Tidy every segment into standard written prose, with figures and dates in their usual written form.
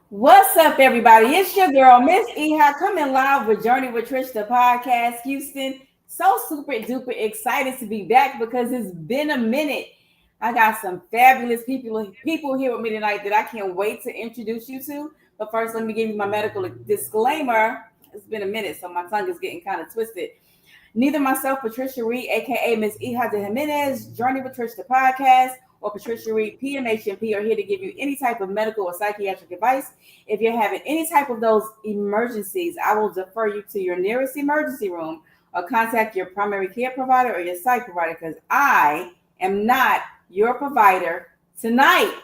What's up, everybody? It's your girl, Miss Eha, coming live with Journey with Trish, the podcast, Houston. So super duper excited to be back because it's been a minute. I got some fabulous people here with me tonight that I can't wait to introduce you to. But first, let me give you my medical disclaimer. It's been a minute, so my tongue is getting kind of twisted. Neither myself, Patricia Reed, aka Miss Hija de Jimenez, Journey with Trish, the podcast, or Patricia Reed, PMHMP, are here to give you any type of medical or psychiatric advice. If you're having any type of those emergencies, I will defer you to your nearest emergency room or contact your primary care provider or your psych provider because I am not your provider tonight.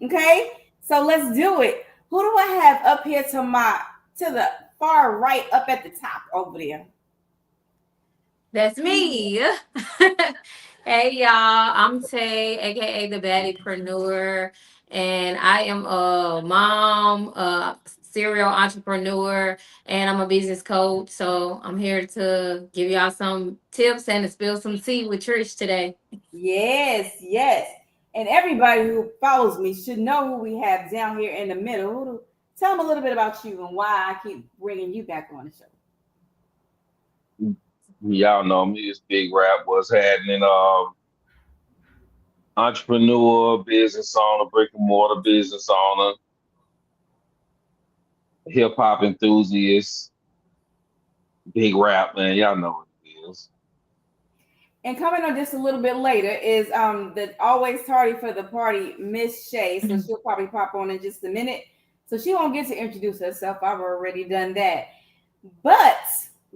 Okay? So let's do it. Who do I have up here to the far right up at the top over there? That's me. Hey y'all, I'm Tay, aka the Baddie-preneur, and I am a mom, a serial entrepreneur, and I'm a business coach. So I'm here to give y'all some tips and to spill some tea with Trish today. Yes, yes. And everybody who follows me should know who we have down here in the middle. Tell them a little bit about you and why I keep bringing you back on the show. Y'all know me, it's Big Rap. What's happening? Entrepreneur, business owner, brick and mortar business owner, hip hop enthusiast, Big Rap, man. Y'all know what it is. And coming on just a little bit later is the always tardy for the party, Miss Shay. So she'll probably pop on in just a minute. So she won't get to introduce herself. I've already done that. But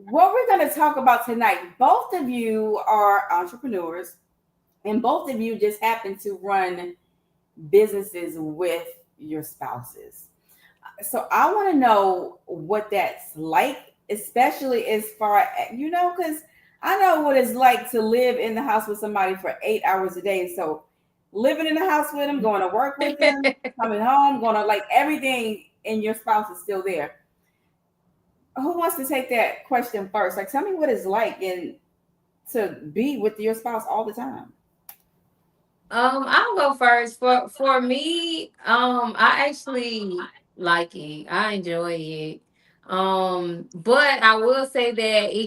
what we're going to talk about tonight, both of you are entrepreneurs, and both of you just happen to run businesses with your spouses. So I want to know what that's like, especially as far as, because I know what it's like to live in the house with somebody for 8 hours a day. So living in the house with them, going to work with them, coming home, going to like everything in your spouse is still there. Who wants to take that question first? Like, tell me what it's like in to be with your spouse all the time. I'll go first. For me, I actually like it. I enjoy it. But I will say that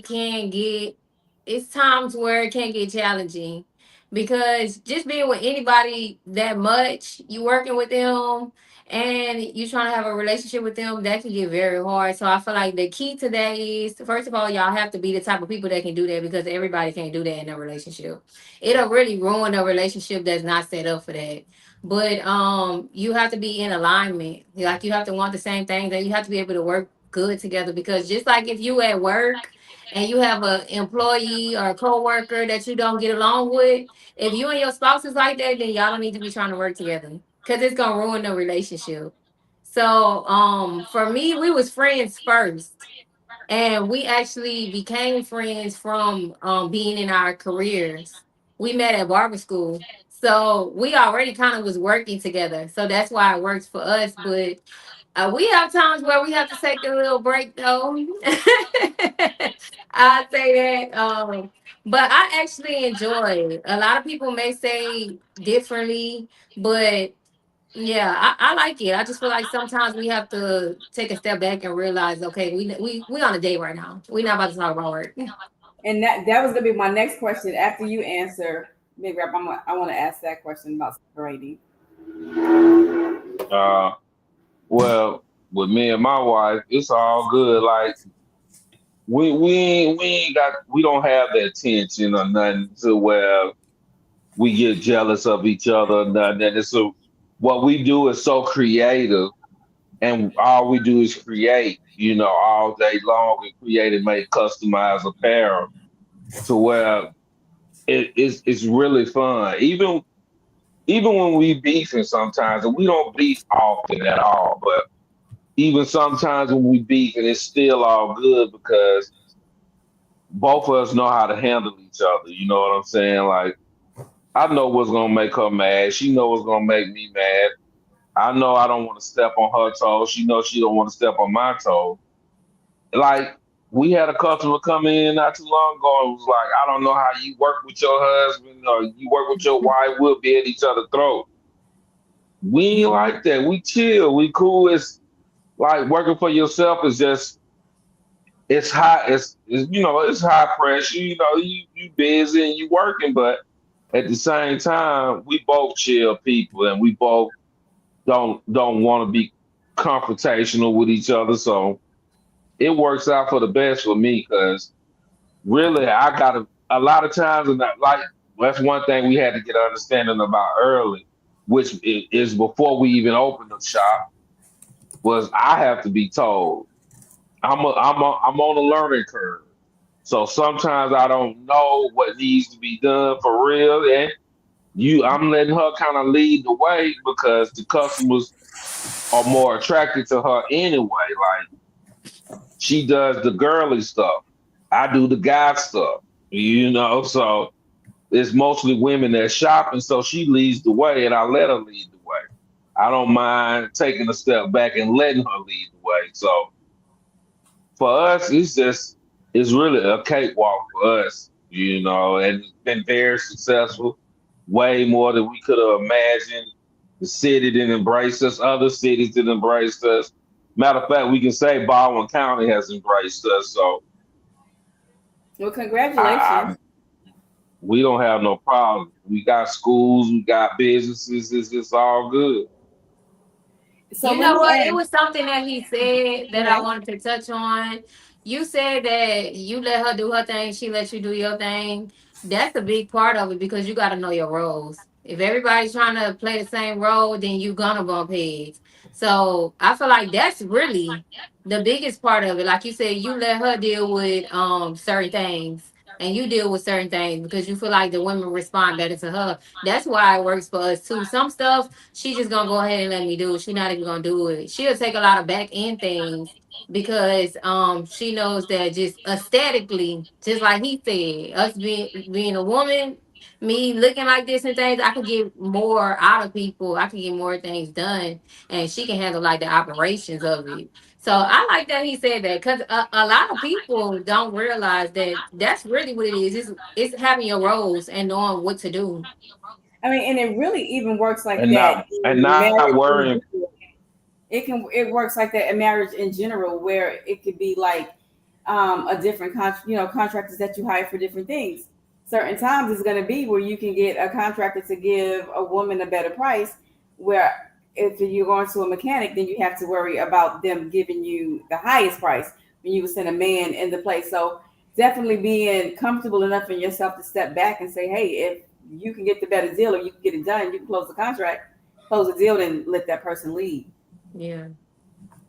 it's times where it can get challenging because just being with anybody that much, you working with them and you trying to have a relationship with them, that can get very hard. So I feel like the key to that is, first of all, y'all have to be the type of people that can do that because everybody can't do that in a relationship. It'll really ruin a relationship that's not set up for that. But you have to be in alignment. Like you have to want the same things and you have to be able to work good together because just like if you at work and you have an employee or a coworker that you don't get along with, if you and your spouse is like that, then y'all don't need to be trying to work together because it's gonna ruin the relationship. So for me, we was friends first and we actually became friends from being in our careers. We met at barber school, so we already kind of was working together. So that's why it works for us. But we have times where we have to take a little break, though. I say that, but I actually enjoy it. A lot of people may say differently, but yeah, I like it. I just feel like sometimes we have to take a step back and realize, okay, we on a date right now. We're not about to talk about work. And that was gonna be my next question after you answer. Big Rap, I want to ask that question about Brady. Uh, well, with me and my wife, it's all good. Like we don't have that tension or nothing to where we get jealous of each other or nothing. And it's what we do is so creative and all we do is create, all day long and create and make customized apparel to where it's really fun. Even when we beefing sometimes, and we don't beef often at all, but even sometimes when we beef and it's still all good because both of us know how to handle each other. You know what I'm saying? Like I know what's gonna make her mad. She know what's gonna make me mad. I know I don't want to step on her toes. She knows she don't want to step on my toes. Like we had a customer come in not too long ago and was like, I don't know how you work with your husband or you work with your wife. We'll be at each other's throat. We ain't like that. We chill. We cool. like working for yourself is just it's high. It's it's high pressure. You busy and you working, but at the same time, we both chill people, and we both don't want to be confrontational with each other. So it works out for the best for me because really I got a lot of times, and like that's one thing we had to get an understanding about early, which is before we even opened the shop, was I have to be told I'm on a learning curve. So sometimes I don't know what needs to be done for real, and I'm letting her kind of lead the way because the customers are more attracted to her anyway. Like she does the girly stuff, I do the guy stuff. So it's mostly women that shop, and so she leads the way, and I let her lead the way. I don't mind taking a step back and letting her lead the way. So for us, it's really a cakewalk for us, and it's been very successful, way more than we could have imagined. The city didn't embrace us, other cities didn't embrace us. Matter of fact, we can say Baldwin County has embraced us. So Well, I, congratulations. we don't have no problem. We got schools, we got businesses. It's all good. So You let know me what? It ask. was something that he said that I Okay. wanted to touch on. You said that you let her do her thing, she let you do your thing. That's a big part of it because you got to know your roles. If everybody's trying to play the same role, then you gonna bump heads. So I feel like that's really the biggest part of it. Like you said, you let her deal with certain things, and you deal with certain things because you feel like the women respond better to her. That's why it works for us too. Some stuff she just gonna go ahead and let me do it. She not even gonna do it. She'll take a lot of back end things because she knows that just aesthetically, just like he said, us being a woman, me looking like this and things, I could get more out of people. I can get more things done, and she can handle like the operations of it. So I like that he said that because a lot of people don't realize that that's really what it is. It's having your roles and knowing what to do. I mean, and it really even works like And that in not marriage in worrying. general. It works like that in marriage in general, where it could be like a different contractors that you hire for different things. Certain times it's going to be where you can get a contractor to give a woman a better price. Where if you're going to a mechanic, then you have to worry about them giving you the highest price when you would send a man in the place. So definitely being comfortable enough in yourself to step back and say, hey, if you can get the better deal or you can get it done, you can close the contract, close the deal, and let that person lead. Yeah.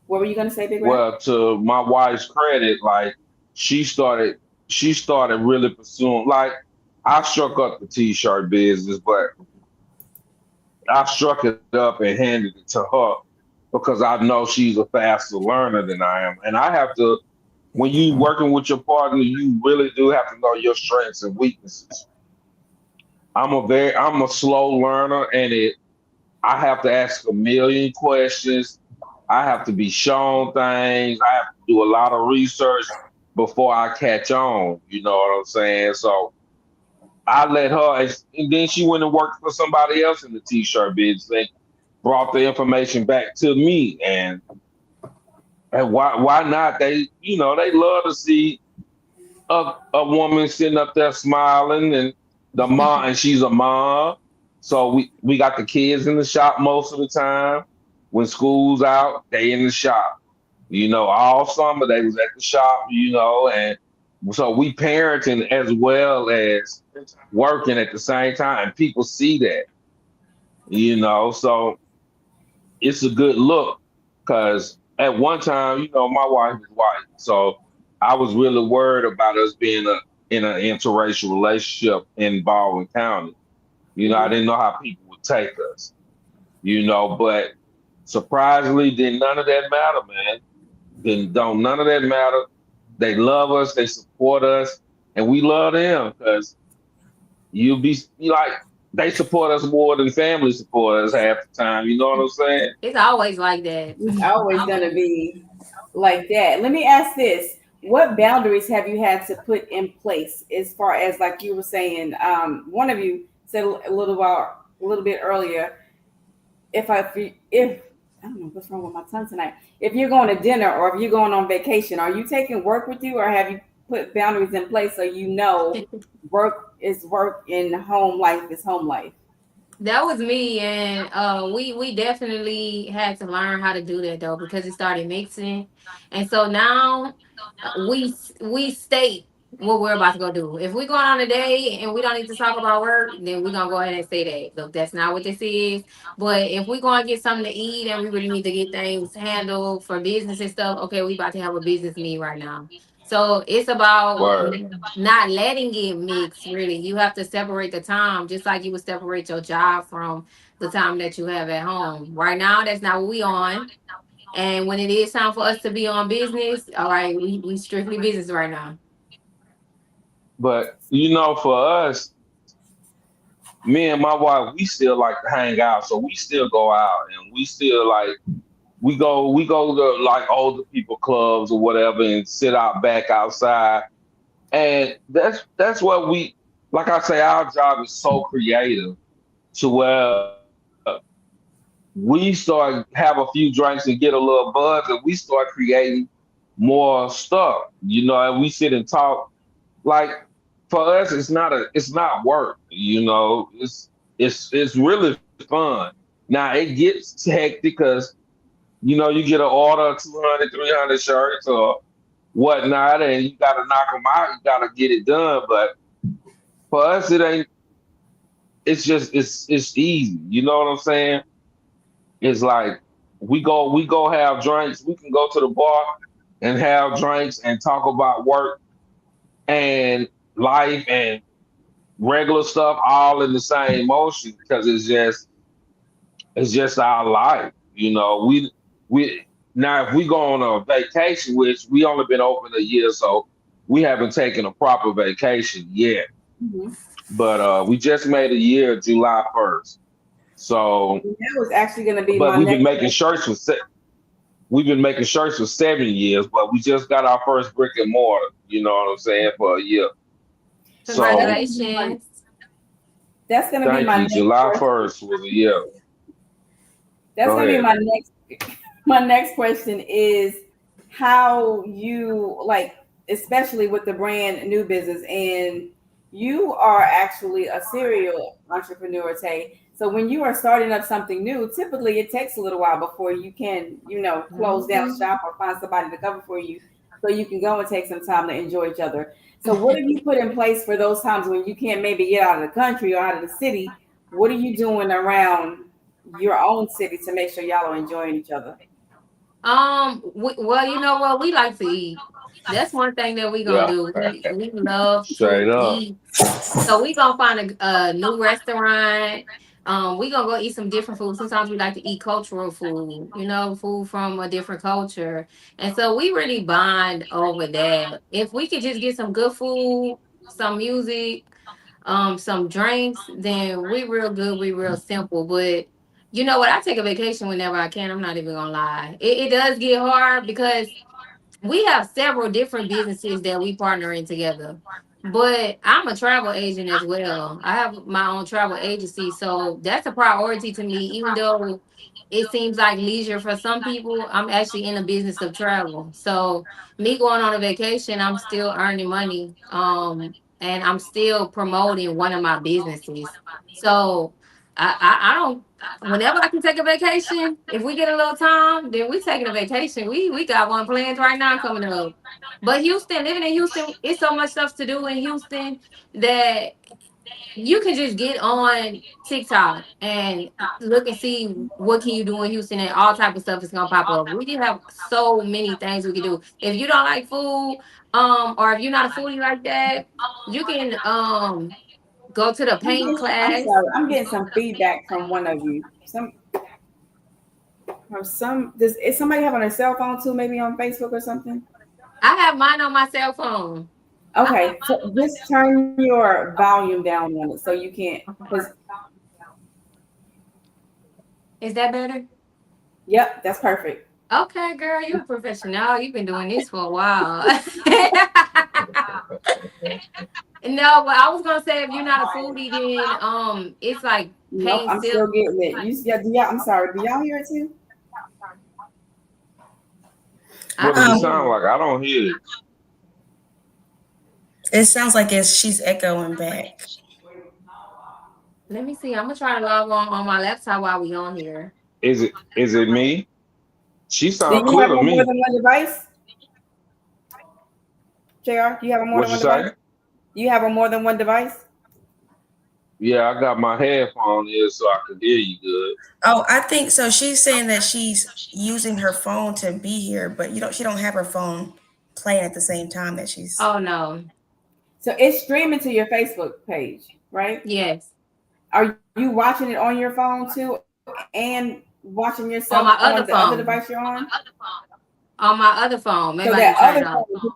What were you going to say, Big Red? Well, to my wife's credit, like she started she started really pursuing, like I struck up the t-shirt business, but I struck it up and handed it to her because I know she's a faster learner than I am. And I have to, when you working with your partner, you really do have to know your strengths and weaknesses. I'm a slow learner, and I have to ask a million questions. I have to be shown things. I have to do a lot of research before I catch on. You know what I'm saying? So I let her, and then she went and worked for somebody else in the t-shirt business and brought the information back to me. And why not? They love to see a woman sitting up there smiling, and the mom, and she's a mom. So we got the kids in the shop most of the time. When school's out, they in the shop. All summer they was at the shop. And so we parenting as well as working at the same time. People see that. So it's a good look because at one time, my wife is white, so I was really worried about us being in an interracial relationship in Baldwin County. I Mm-hmm. didn't know how people would take us. But surprisingly, did none of that matter, man. Then don't none of that matter. They love us, they support us, and we love them because you like they support us more than family support us half the time. You know what I'm saying? It's always like that. It's always going to be like that. Let me ask this. What boundaries have you had to put in place as far as like you were saying? One of you said a little bit earlier. If I don't know what's wrong with my tongue tonight. If you're going to dinner or if you're going on vacation, are you taking work with you, or have you put boundaries in place so you know work is work and home life is home life? That was me, and we definitely had to learn how to do that though because it started mixing, and so now we state what we're about to go do. If we're going on a day and we don't need to talk about work, then we're gonna go ahead and say that. Look, that's not what this is. But if we're gonna get something to eat and we really need to get things handled for business and stuff, okay, we about to have a business meeting right now. So it's about Word. not letting it mix. Really, you have to separate the time, just like you would separate your job from the time that you have at home. Right now, that's not what we on. And when it is time for us to be on business, all right, we strictly business right now. But for us, me and my wife, we still like to hang out, so we still go out and we still like we go to like older people clubs or whatever and sit out back outside. And that's what we like I say, our job is so creative to where we start have a few drinks and get a little buzz and we start creating more stuff, and we sit and talk. Like for us it's not work, it's really fun. Now it gets hectic because you get an order of 200, 300 shirts or whatnot, and you got to knock them out. You got to get it done. But for us, it ain't. It's easy. You know what I'm saying? It's like we go have drinks. We can go to the bar and have drinks and talk about work and life and regular stuff all in the same motion because it's just our life. We now if we go on a vacation, which we only been open a year, so we haven't taken a proper vacation yet. Mhm. But we just made a year July 1st. So, That was actually going to be but my we've been next making shirts for we've been making shirts for 7 years, but we just got our first brick and mortar. You know what I'm saying, for a year. that's So gonna be my, Congratulations. that's gonna be thank my you. next July question. 1st was a year. That's Go gonna be ahead. my next question is how you like, especially with the brand new business, and you are actually a serial entrepreneur, Tay. So when you are starting up something new, typically it takes a little while before you can, close down Mhm. shop or find somebody to cover for you, so you can go and take some time to enjoy each other. So what have you put in place for those times when you can't maybe get out of the country or out of the city? What are you doing around your own city to make sure y'all are enjoying each other? Well, you know what? We like to eat. That's one thing that we gonna Yeah. do. We love Straight to up. eat. So we gonna find a new restaurant. We gonna go eat some different food. Sometimes we like to eat cultural food, food from a different culture. And so we really bond over that. If we could just get some good food, some music, some drinks, then we real good, we real simple. But you know what? I take a vacation whenever I can. I'm not even gonna lie. It does get hard because we have several different businesses that we partner in together. But I'm a travel agent as well. I have my own travel agency, so that's a priority to me. Even though it seems like leisure for some people, I'm actually in the business of travel. So me going on a vacation, I'm still earning money. And I'm still promoting one of my businesses. So I don't. Whenever I can take a vacation, if we get a little time, then we taking a vacation. We got one planned right now coming up. But Houston, living in Houston, it's so much stuff to do in Houston that you can just get on TikTok and look and see what can you do in Houston, and all type of stuff is gonna pop up. We do have so many things we can do. If you don't like food, or if you're not a foodie like that, you can go to the paint I'm class. sorry. I'm getting some feedback from one of you. Is somebody having a cell phone too? Maybe on Facebook or something. I have mine on my cell phone. Okay, so just turn your volume down on it so you can't. Because Is that better? yep, that's perfect. Okay, girl, you're a professional. You've been doing this for a while. No, but I was gonna say if you're not a foodie, then it's like Nope, paint I'm still still. getting it. Yeah, I'm sorry. Do y'all hear it too? I What does can it hear Um, sound you. like? I don't hear it. It sounds like she's echoing back. Let me see. I'm gonna try to log on my laptop while we on here. Is it me? She do sound you clear have to a more me. than one device, Jr.? Do you have a more What than you one device? say? Do you have a more than one device? Yeah, I got my headphone in so I can hear you good. Oh, I think so. She's saying that she's using her phone to be here, but she don't have her phone playing at the same time that she's. Oh no. So it's streaming to your Facebook page, right? Yes. Are you watching it on your phone too, and watching yourself On on my the other other device you're phone. on? On my other phone. So Maybe I that need to turn other it off.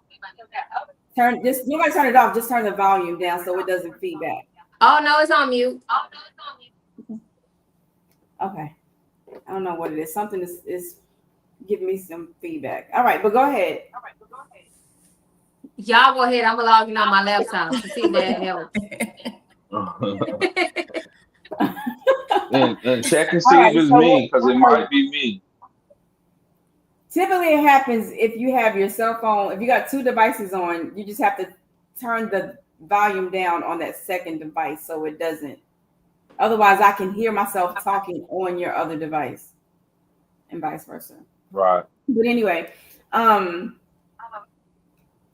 phone, just you might turn it off. Just turn the volume down so it doesn't feedback. Oh no, it's on mute. Okay, I don't know what it is. Something is giving me some feedback. All right, but go ahead. Y'all go ahead. I'm gonna log in on my laptop to see if that helps. And check and All see if right. it's So me, because it might be me. typically, it happens if you have your cell phone. If you got two devices on, you just have to turn the volume down on that second device so it doesn't. Otherwise, I can hear myself talking on your other device, and vice versa. Right. But anyway, um,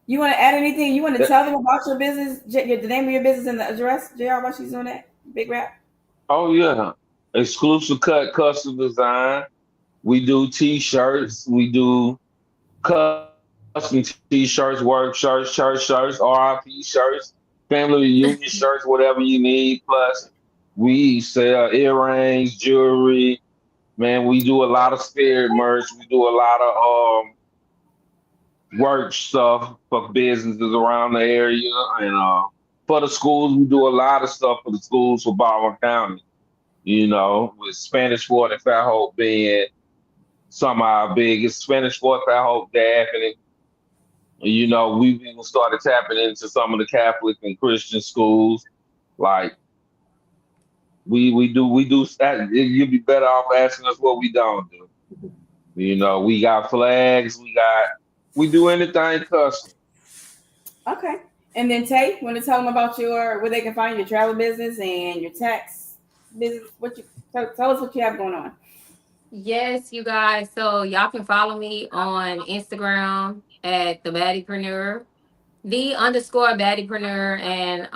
you want to add anything? You want to That- tell them about your business, the name of your business, and the address, Jr. While she's doing that, Big Rap. oh yeah. Exclusive cut custom design. We do t-shirts. We do custom t-shirts, work shirts, church shirts, RIP shirts, family reunion shirts, whatever you need. Plus, we sell earrings, jewelry. Man, we do a lot of spirit merch. We do a lot of work stuff for businesses around the area, and for the schools, we do a lot of stuff for the schools for Baldwin County. With Spanish Fort and Fat Hope being some of our biggest. Spanish Fort, Fat Hope, Daphne. We even started tapping into some of the Catholic and Christian schools. Like we do that. You'd be better off asking us what we don't do. We got flags. We do anything custom. Okay. And then Tay, want to tell them about your where they can find your travel business and your tax business. What you tell us what you have going on. Yes, you guys. So y'all can follow me on Instagram at the Baddipreneur, the_Baddipreneur, and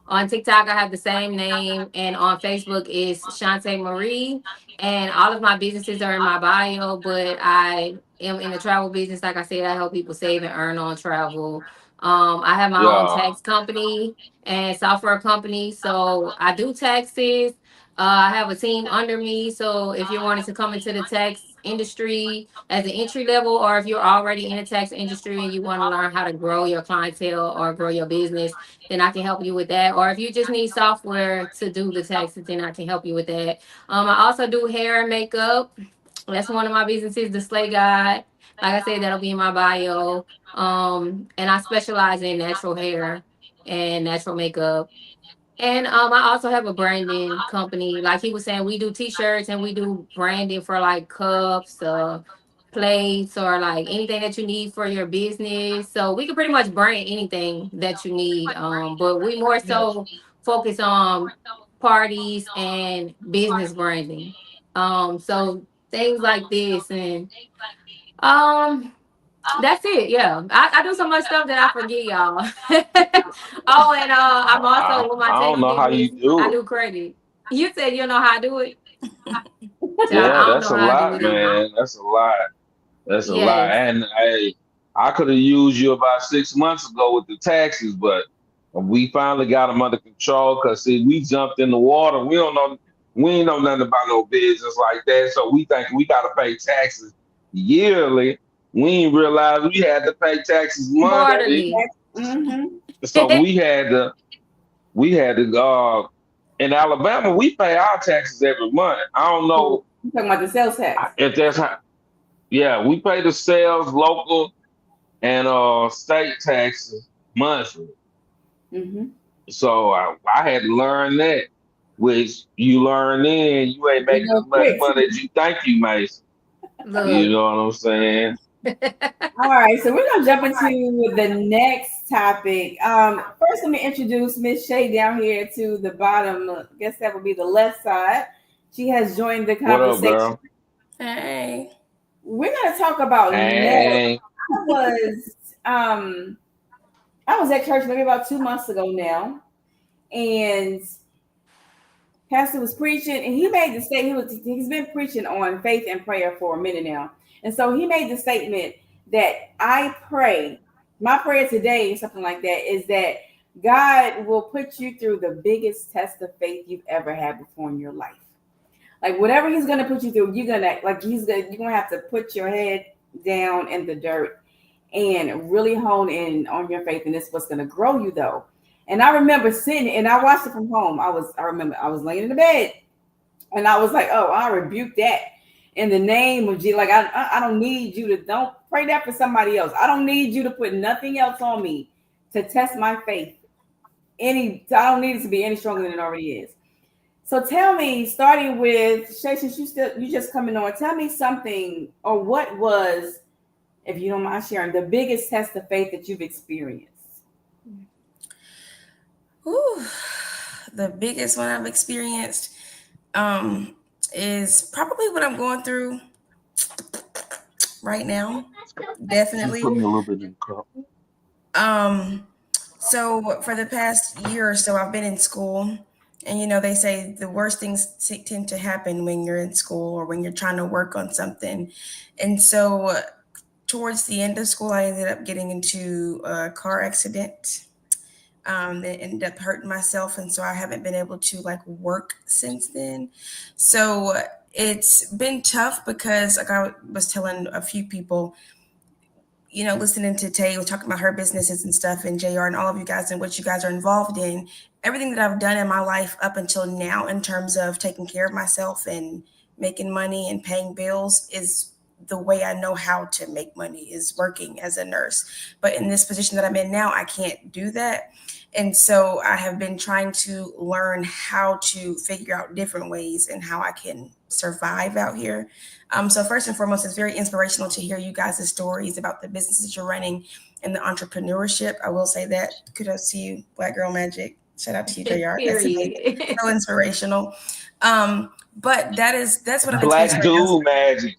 on TikTok, I have the same name, and on Facebook is Shantae Marie. And all of my businesses are in my bio, but I am in the travel business. Like I said, I help people save and earn on travel. I have my own Yeah, tax company and software company, so I do taxes. I have a team under me, so if you're wanting to come into the tax industry as an entry level, or if you're already in the tax industry and you want to learn how to grow your clientele or grow your business, then I can help you with that. Or if you just need software to do the taxes, then I can help you with that. I also do hair and makeup. That's one of my businesses, the Slay Guide. Like I said, that'll be in my bio. And I specialize in natural hair and natural makeup. And I also have a branding company. Like he was saying, we do t-shirts and we do branding for like cups, plates, or like anything that you need for your business. So we can pretty much brand anything that you need. But we more yes. so focus on parties and business branding. So things like this, and um that's it. Yeah. I do so much stuff that I forget, y'all. Oh, and I'm I also with my I tax don't know how you business, I do it. do credit. You said you know how I do it? Child, Yeah, I don't that's know a how I do lot, it either. man. That's a lot. That's a lot. Yes. And I could have used you about 6 months ago with the taxes, but we finally got them under control because see, we jumped in the water. We ain't know nothing about no business like that. So we think we gotta pay taxes yearly. We ain't realize we had to pay taxes monthly. Quarterly. Mm-hmm. So we had to in Alabama, we pay our taxes every month. I don't know You talking about the sales tax? if that's how. Yeah, we pay the sales, local, and state taxes monthly. Mm-hmm. So I had to learn that, which you learn then you ain't It making goes as much quick. money as you think you make. You Look, know what I'm saying? All right, so we're gonna jump into the next topic. First, let me introduce Miss Shay down here to the bottom. I guess that would be the left side. She has joined the What up, conversation. girl? Hey. We're gonna talk about marriage. Hey. I was um I was at church maybe about 2 months ago now, and Pastor was preaching, and he made the statement. He's been preaching on faith and prayer for a minute now, and so he made the statement that I pray. My prayer today, something like that, is that God will put you through the biggest test of faith you've ever had before in your life. Like whatever He's gonna put you through, you're gonna have to put your head down in the dirt and really hone in on your faith, and it's what's gonna grow you though. And I remember sitting, and I watched it from home. I remember I was laying in the bed, and I was like, "Oh, I rebuke that in the name of Jesus." Like I don't need you to don't pray that for somebody else. I don't need you to put nothing else on me to test my faith. I don't need it to be any stronger than it already is. So tell me, starting with Shay, since you just coming on, tell me something, or what was, if you don't mind sharing, the biggest test of faith that you've experienced. Ooh, the biggest one I've experienced um, is probably what I'm going through right now. You Definitely. put me a little bit in the cup. Um, so for the past year or so, I've been in school, and they say the worst things tend to happen when you're in school or when you're trying to work on something. And so towards the end of school, I ended up getting into a car accident. That ended up hurting myself, and so I haven't been able to like work since then. So it's been tough because, like I was telling a few people, listening to Tay was talking about her businesses and stuff, and JR and all of you guys and what you guys are involved in, everything that I've done in my life up until now in terms of taking care of myself and making money and paying bills is the way I know how to make money, is working as a nurse. But in this position that I'm in now, I can't do that. And so I have been trying to learn how to figure out different ways and how I can survive out here. So first and foremost, it's very inspirational to hear you guys' stories about the businesses you're running and the entrepreneurship. I will say that. Kudos to you, Black Girl Magic. Shout out to you, JR. That's amazing. Period. So inspirational. But that's what I'm experiencing Black right now. dude magic.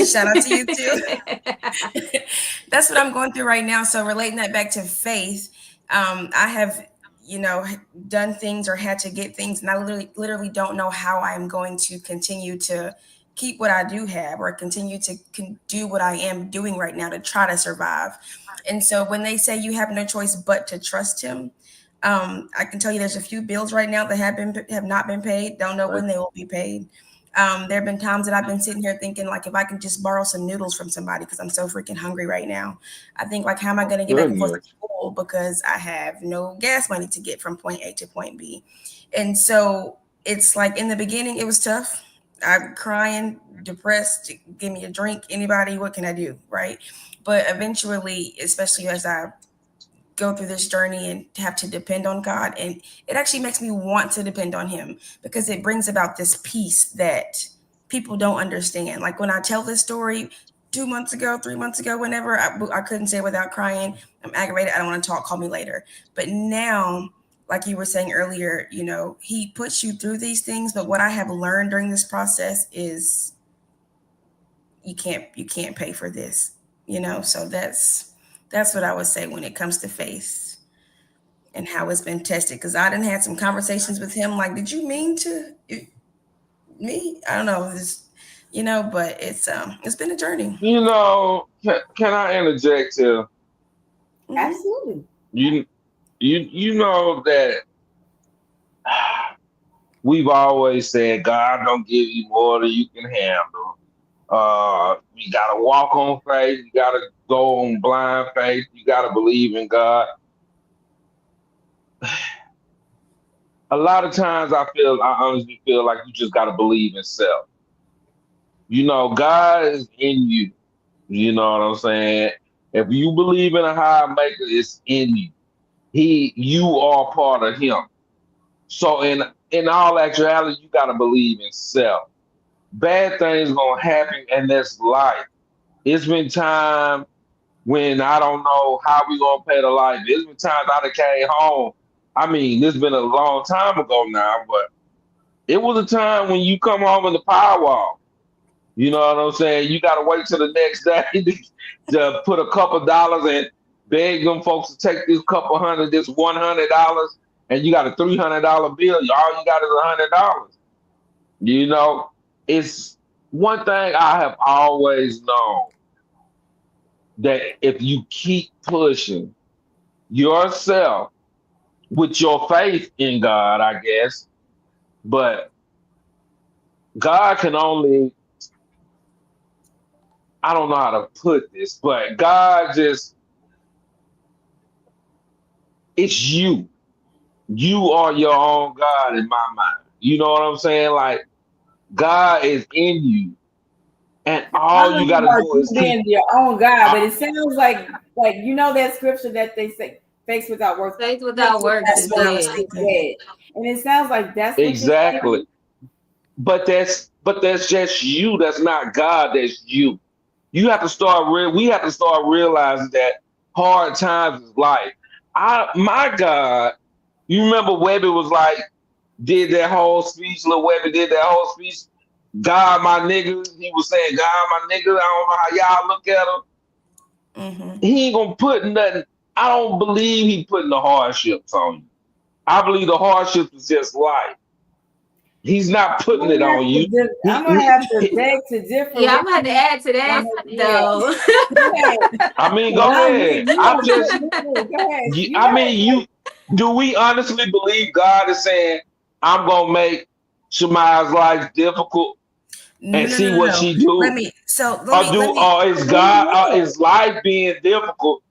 Shout out to you too. That's what I'm going through right now. So relating that back to faith, I have, done things or had to get things, and I literally don't know how I'm going to continue to keep what I do have or continue to do what I am doing right now to try to survive. And so when they say you have no choice but to trust Him, I can tell you there's a few bills right now that have not been paid. Don't know Right. when they will be paid. There have been times that I've been sitting here thinking, like, if I can just borrow some noodles from somebody because I'm so freaking hungry right now. I think, like, how am I going to get back and forth to Goodness. school because I have no gas money to get from point A to point B. And so it's like in the beginning, it was tough. I'm crying, depressed. Give me a drink. Anybody, what can I do? Right. But eventually, especially as I go through this journey and have to depend on God. And it actually makes me want to depend on Him because it brings about this peace that people don't understand. Like when I tell this story 2 months ago, 3 months ago, whenever I couldn't say it without crying, I'm aggravated, I don't want to talk, call me later. But now, like you were saying earlier, He puts you through these things. But what I have learned during this process is you can't pay for this, so that's what I would say when it comes to faith and how it's been tested. Because I done had some conversations with Him, like, did you mean to me? I don't know this, but it's been a journey. Can I interject here? Hmm. Absolutely. You you know that we've always said God don't give you more than you can handle. You gotta walk on faith, you gotta go on blind faith, you gotta believe in God. A lot of times I honestly feel like you just gotta believe in self. God is in you. You know what I'm saying? If you believe in a higher maker, it's in you. You are part of Him. So in all actuality, you gotta believe in self. Bad things gonna happen, and that's life. It's been time when I don't know how we gonna pay the light. There's been times I done came home. I mean, this been a long time ago now, but it was a time when you come home in the power wall. You know what I'm saying? You gotta wait till the next day to put a couple dollars and beg them folks to take this couple hundred, this $100, and you got a $300 bill. All you got is $100. You know, it's one thing I have always known that if you keep pushing yourself with your faith in God, I guess, but God can only, I don't know how to put this, but God just, it's you. You are your own God in my mind. You know what I'm saying? Like, God is in you, and I all don't you know got to about do you is keep. being your own God, Uh, but it sounds like you know that scripture that they say, "Faith without works, Faith faith without works without That's is what I works was dead. is thinking. dead." And it sounds like that's what you're exactly. saying. But that's just you. That's not God. That's you. You have to start we have to start realizing that hard times is life. My God, you remember Webby was like, did that whole speech, Lil Webby did that whole speech. God, my nigga, he was saying, God, my nigga, I don't know how y'all look at him. Hmm. He ain't gonna put nothing. I don't believe he putting the hardships on you. I believe the hardships is just life. He's not putting it on you. I'm gonna have to He beg to differ Yeah, with I'm gonna have to you. add to On that the, yeah, though. go ahead. I mean, 'Cause go ahead. you I'm want to just, put me through. Go ahead. You I right. mean, do we honestly believe God is saying, I'm gonna make Shemaiah's life difficult and No, no, see no, no, what no. she do? Let me Or is Where you God, at? is life being difficult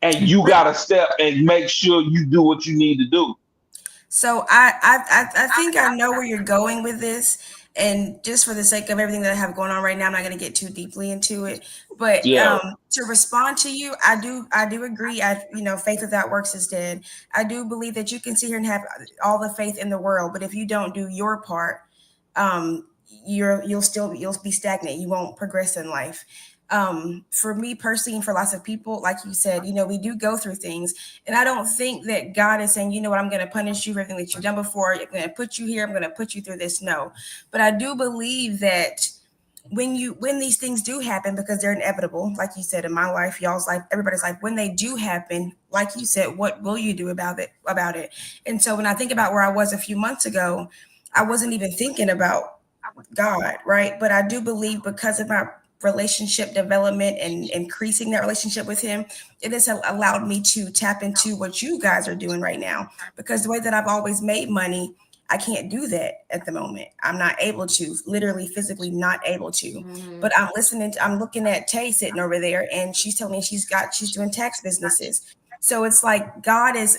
and you let, gotta step and make sure you do what you need to do? So I think I know where you're going with this, and just for the sake of everything that I have going on right now, I'm not going to get too deeply into it. But Yeah, to respond to you, I do agree. Faith without works is dead. I do believe that you can sit here and have all the faith in the world, but if you don't do your part, you'll be stagnant. You won't progress in life. For me personally, and for lots of people, like you said, we do go through things, and I don't think that God is saying, you know what, I'm going to punish you for everything that you've done before. I'm going to put you here. I'm going to put you through this. No, but I do believe that when these things do happen, because they're inevitable, like you said, in my life, y'all's life, everybody's life, when they do happen, like you said, what will you do about it? And so when I think about where I was a few months ago, I wasn't even thinking about God, right? But I do believe, because of my relationship development and increasing that relationship with Him, it has allowed me to tap into what you guys are doing right now. Because the way that I've always made money, I can't do that at the moment. I'm not able to, literally, physically not able to. Hmm. But I'm looking at Tay sitting over there, and she's telling me she's doing tax businesses. So it's like God is,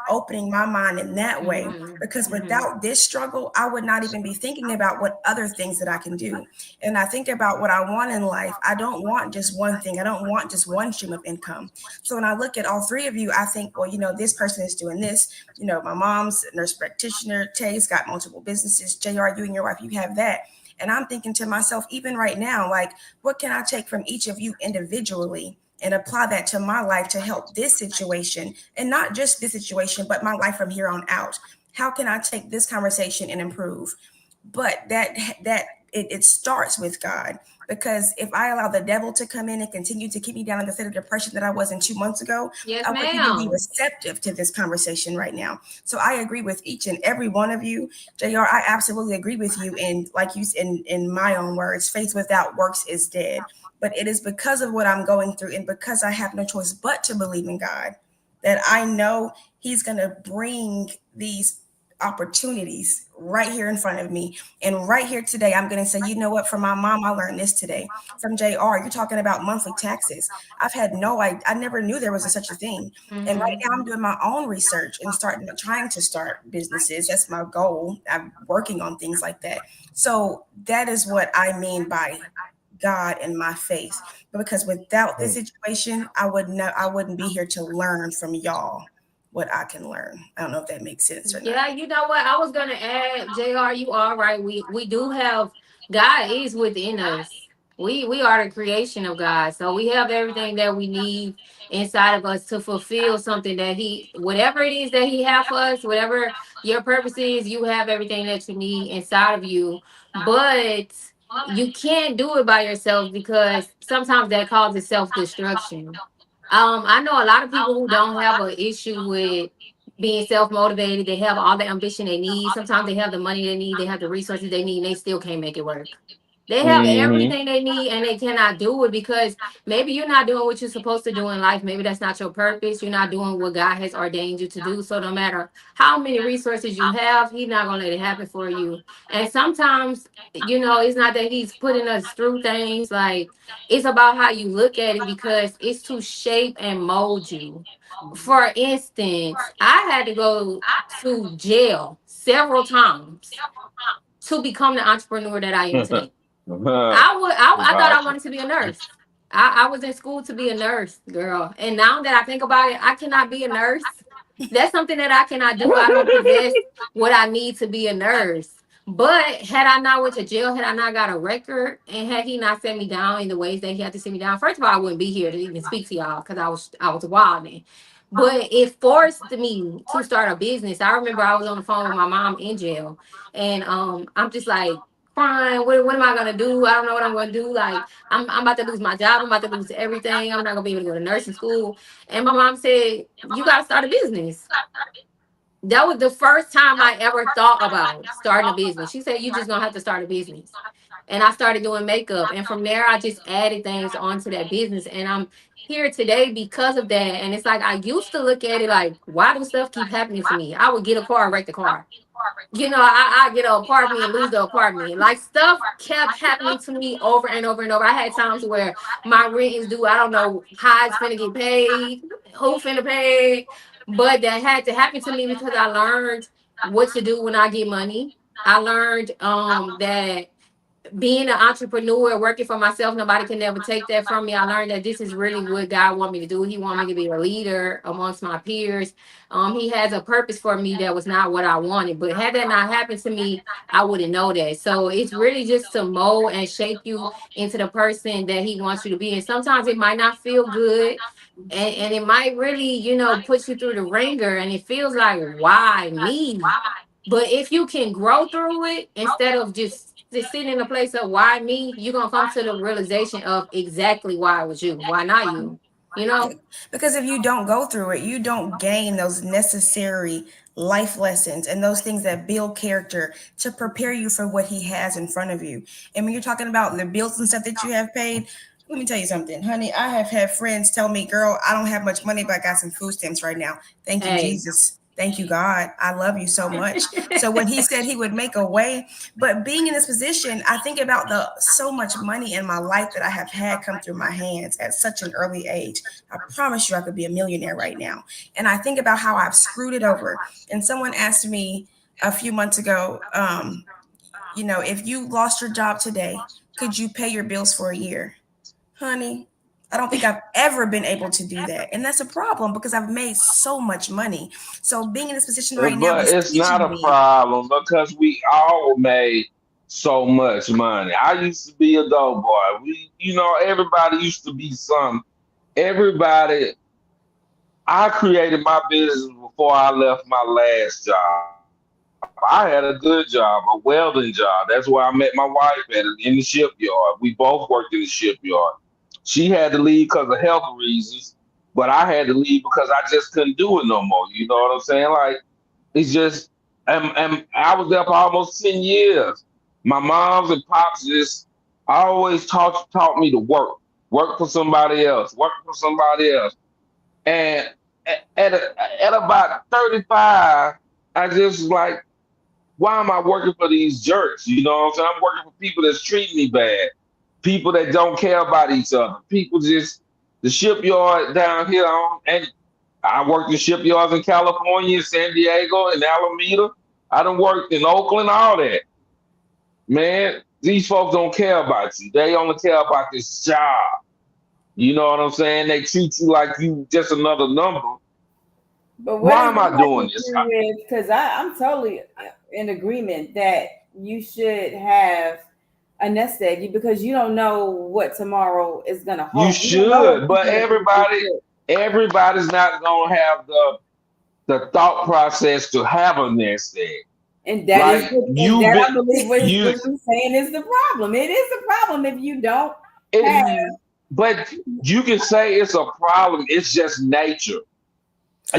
opening my mind in that way, Hmm. because Hmm. without this struggle, I would not even be thinking about what other things that I can do. And I think about what I want in life. I don't want just one thing. I don't want just one stream of income. So when I look at all three of you, I think, well, this person is doing this. My mom's a nurse practitioner. Tay's got multiple businesses. JR, you and your wife, you have that. And I'm thinking to myself, even right now, like, what can I take from each of you individually and apply that to my life to help this situation, and not just this situation, but my life from here on out? How can I take this conversation and improve? But it starts with God, because if I allow the devil to come in and continue to keep me down in the state of depression that I was in 2 months ago, Yes, I wouldn't even be ma'am. receptive to this conversation right now. So I agree with each and every one of you. JR, I absolutely agree with you. And like you said, in my own words, faith without works is dead. But it is because of what I'm going through, and because I have no choice but to believe in God, that I know He's going to bring these opportunities right here in front of me. And right here today, I'm going to say, you know what? From my mom, I learned this today. From JR, you're talking about monthly taxes. I never knew there was such a thing. And right Hmm. now, I'm doing my own research and trying to start businesses. That's my goal. I'm working on things like that. So that is what I mean by God and my faith. But because without this situation, I wouldn't be here to learn from y'all what I can learn. I don't know if that makes sense or not. Yeah, you know what? I was gonna add, Jr. You are right. We do have, God is within us. We are the creation of God. So we have everything that we need inside of us to fulfill something that he, whatever it is that he have for us, whatever your purpose is, you have everything that you need inside of you. But you can't do it by yourself because sometimes that causes self-destruction. I know a lot of people who don't have an issue with being self-motivated. They have all the ambition they need. Sometimes they have the money they need, they have the resources they need, and they still can't make it work. They have Mm-hmm. everything they need and they cannot do it because maybe you're not doing what you're supposed to do in life. Maybe that's not your purpose. You're not doing what God has ordained you to do. So no matter how many resources you have, He's not gonna let it happen for you. And sometimes, it's not that He's putting us through things, like it's about how you look at it because it's to shape and mold you. For instance, I had to go to jail several times to become the entrepreneur that I am today. I thought I Gotcha. wanted to be a nurse. I was in school to be a nurse, girl. And now that I think about it, I cannot be a nurse. That's something that I cannot do. I don't possess what I need to be a nurse. But had I not went to jail, had I not got a record, and had he not set me down in the ways that he had to set me down, first of all, I wouldn't be here to even speak to y'all because I was wilding. But it forced me to start a business. I remember I was on the phone with my mom in jail, and I'm just like crying. What am I gonna do? I don't know what I'm gonna do. Like I'm about to lose my job. I'm about to lose everything. I'm not gonna be able to go to nursing school. And my mom said, "You gotta start a business." That was the first time I ever thought about starting a business. She said, "You just gonna have to start a business." And I started doing makeup. And from there, I just added things onto that business. And I'm here today because of that. And it's like I used to look at it like, why does stuff keep happening to me? I would get a car and wreck the car. I get an apartment and lose the apartment. Like stuff kept happening to me over and over and over. I had times where my rent is due. I don't know how it's finna get paid, who finna pay, but that had to happen to me because I learned what to do when I get money. I learned that being an entrepreneur, working for myself, nobody can never take that from me. I learned that this is really what God want me to do. He want me to be a leader amongst my peers. He has a purpose for me that was not what I wanted. But had that not happened to me, I wouldn't know that. So it's really just to mold and shape you into the person that he wants you to be. And sometimes it might not feel good. And it might really, put you through the ringer and it feels like, why me? But if you can grow through it instead of just sitting in a place of why me, you're gonna come to the realization of exactly why it was you. Why not you? You Yeah, know? because if you don't go through it, you don't gain those necessary life lessons and those things that build character to prepare you for what he has in front of you. And when you're talking about the bills and stuff that you have paid, let me tell you something, honey. I have had friends tell me, girl, I don't have much money, but I got some food stamps right now. Thank you, Hey. Jesus. Thank you, God. I love you so much. So when he said he would make a way, but being in this position, I think about the so much money in my life that I have had come through my hands at such an early age. I promise you I could be a millionaire right now. And I think about how I've screwed it over. And someone asked me a few months ago, if you lost your job today, could you pay your bills for a year? Honey, I don't think I've ever been able to do that. And that's a problem because I've made so much money. So being in this position right now But is it's not teaching a me. problem because we all made so much money. I used to be a dope boy. Everybody used to be some. Everybody, I created my business before I left my last job. I had a good job, a welding job. That's where I met my wife at in the shipyard. We both worked in the shipyard. She had to leave because of health reasons, but I had to leave because I just couldn't do it no more. You know what I'm saying? Like it's just, and I was there for almost 10 years. My moms and pops just always taught me to work for somebody else, work for somebody else. And at about 35, I just was like, why am I working for these jerks? You know what I'm saying? I'm working for people that's treating me bad, people that don't care about each other, people just the shipyard down here and I worked in shipyards in California, San Diego, and Alameda. I done worked in Oakland, all that. Man, these folks don't care about you. They only care about this job. You know what I'm saying? They treat you like you just another number. But what Why does am I that doing this? agree with? Because I'm totally in agreement that you should have a nest egg because you don't know what tomorrow is gonna You hold. You don't know should, if but you're gonna finish this trip. everybody's not gonna have the thought process to have a nest egg. And that is Like the, and you've that been I believe you what she's saying is the problem. It is a problem if you don't have. it, Mm-hmm. but you can say it's a problem. It's just nature.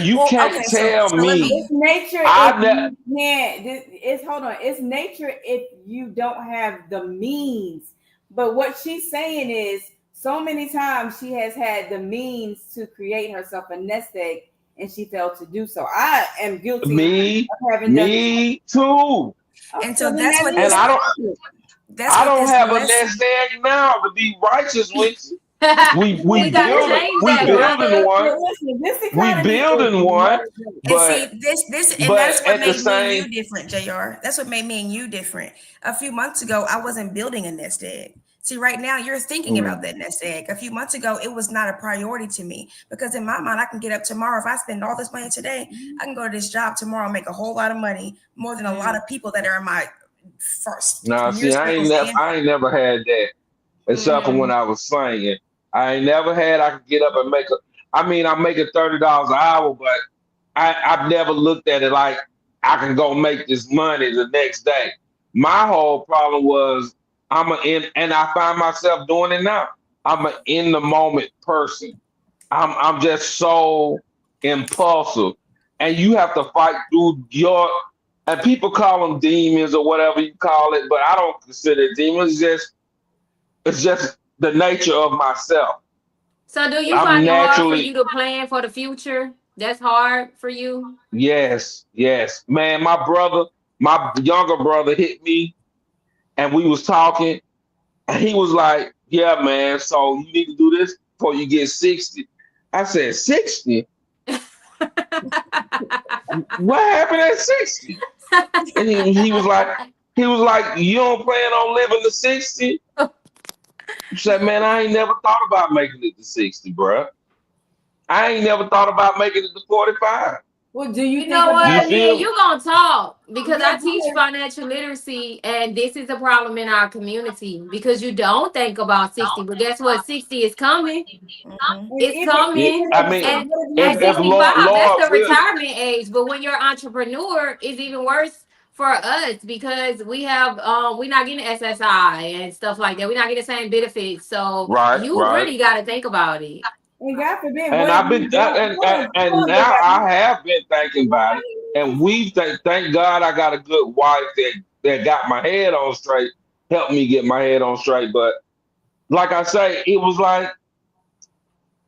You Well, can't okay, so tell let me. It's me. nature if I ne- you can't. It's hold on. It's nature if you don't have the means. But what she's saying is, so many times she has had the means to create herself a nest egg, and she failed to do so. I am guilty of me having done the same. me too. Oh, And so so then that's that what And this. is That's I what don't this have a nest lesson. egg now to be righteous with you. We gotta change We that, listen. building brother. one. But listen, this We economy is building one, much better. And see, but this, and that's but what at the made me and same you different, Jr. That's what made me and you different. A few months ago, I wasn't building a nest egg. See, right now, you're thinking about mm, that nest egg. A few months ago, it was not a priority to me because in my mind, I can get up tomorrow. If I spend all this money today, I can go to this job tomorrow, make a whole lot of money, more than a lot Mm. of people that are in my first now near see circles and I ain't never had that except for when Mm-hmm. I was singing. I ain't never had I could get up and make a I mean I'm making $30 an hour, but I've never looked at it like I can go make this money the next day. My whole problem was I'm a in and I find myself doing it now. I'm an in the moment person. I'm just so impulsive, and you have to fight through your. And people call them demons or whatever you call it, but I don't consider it demons. It's just the nature of myself. So, do you I'm find it hard for you naturally to plan for the future? That's hard for you. yes. Man, my younger brother hit me, and we was talking, and he was like, "Yeah, man. So you need to do this before you get 60." I said, 60? What happened at 60? And he was like, you don't plan on living to 60? I said, man, I ain't never thought about making it to 60, bruh. I ain't never thought about making it to 45. Well, do you You think know You what? about? Me and feel me? you gonna talk because Yeah, I teach financial literacy, and this is a problem in our community because you don't think about 60, but guess what? 60 is coming. Mhm. and It's even coming. I if mean, so, And what if at you if don't? Lord, 65, that's Lord the will, retirement age. But when you're an entrepreneur, it's even worse for us because we're not getting SSI and stuff like that. We're not getting the same benefits. So you right. really gotta think about it. And God forbid, And what if I've been you don't? and Hold on, now baby. I have been thinking Hold about it. And thank God I got a good wife that got my head on straight, helped me get my head on straight. But like I say, it was like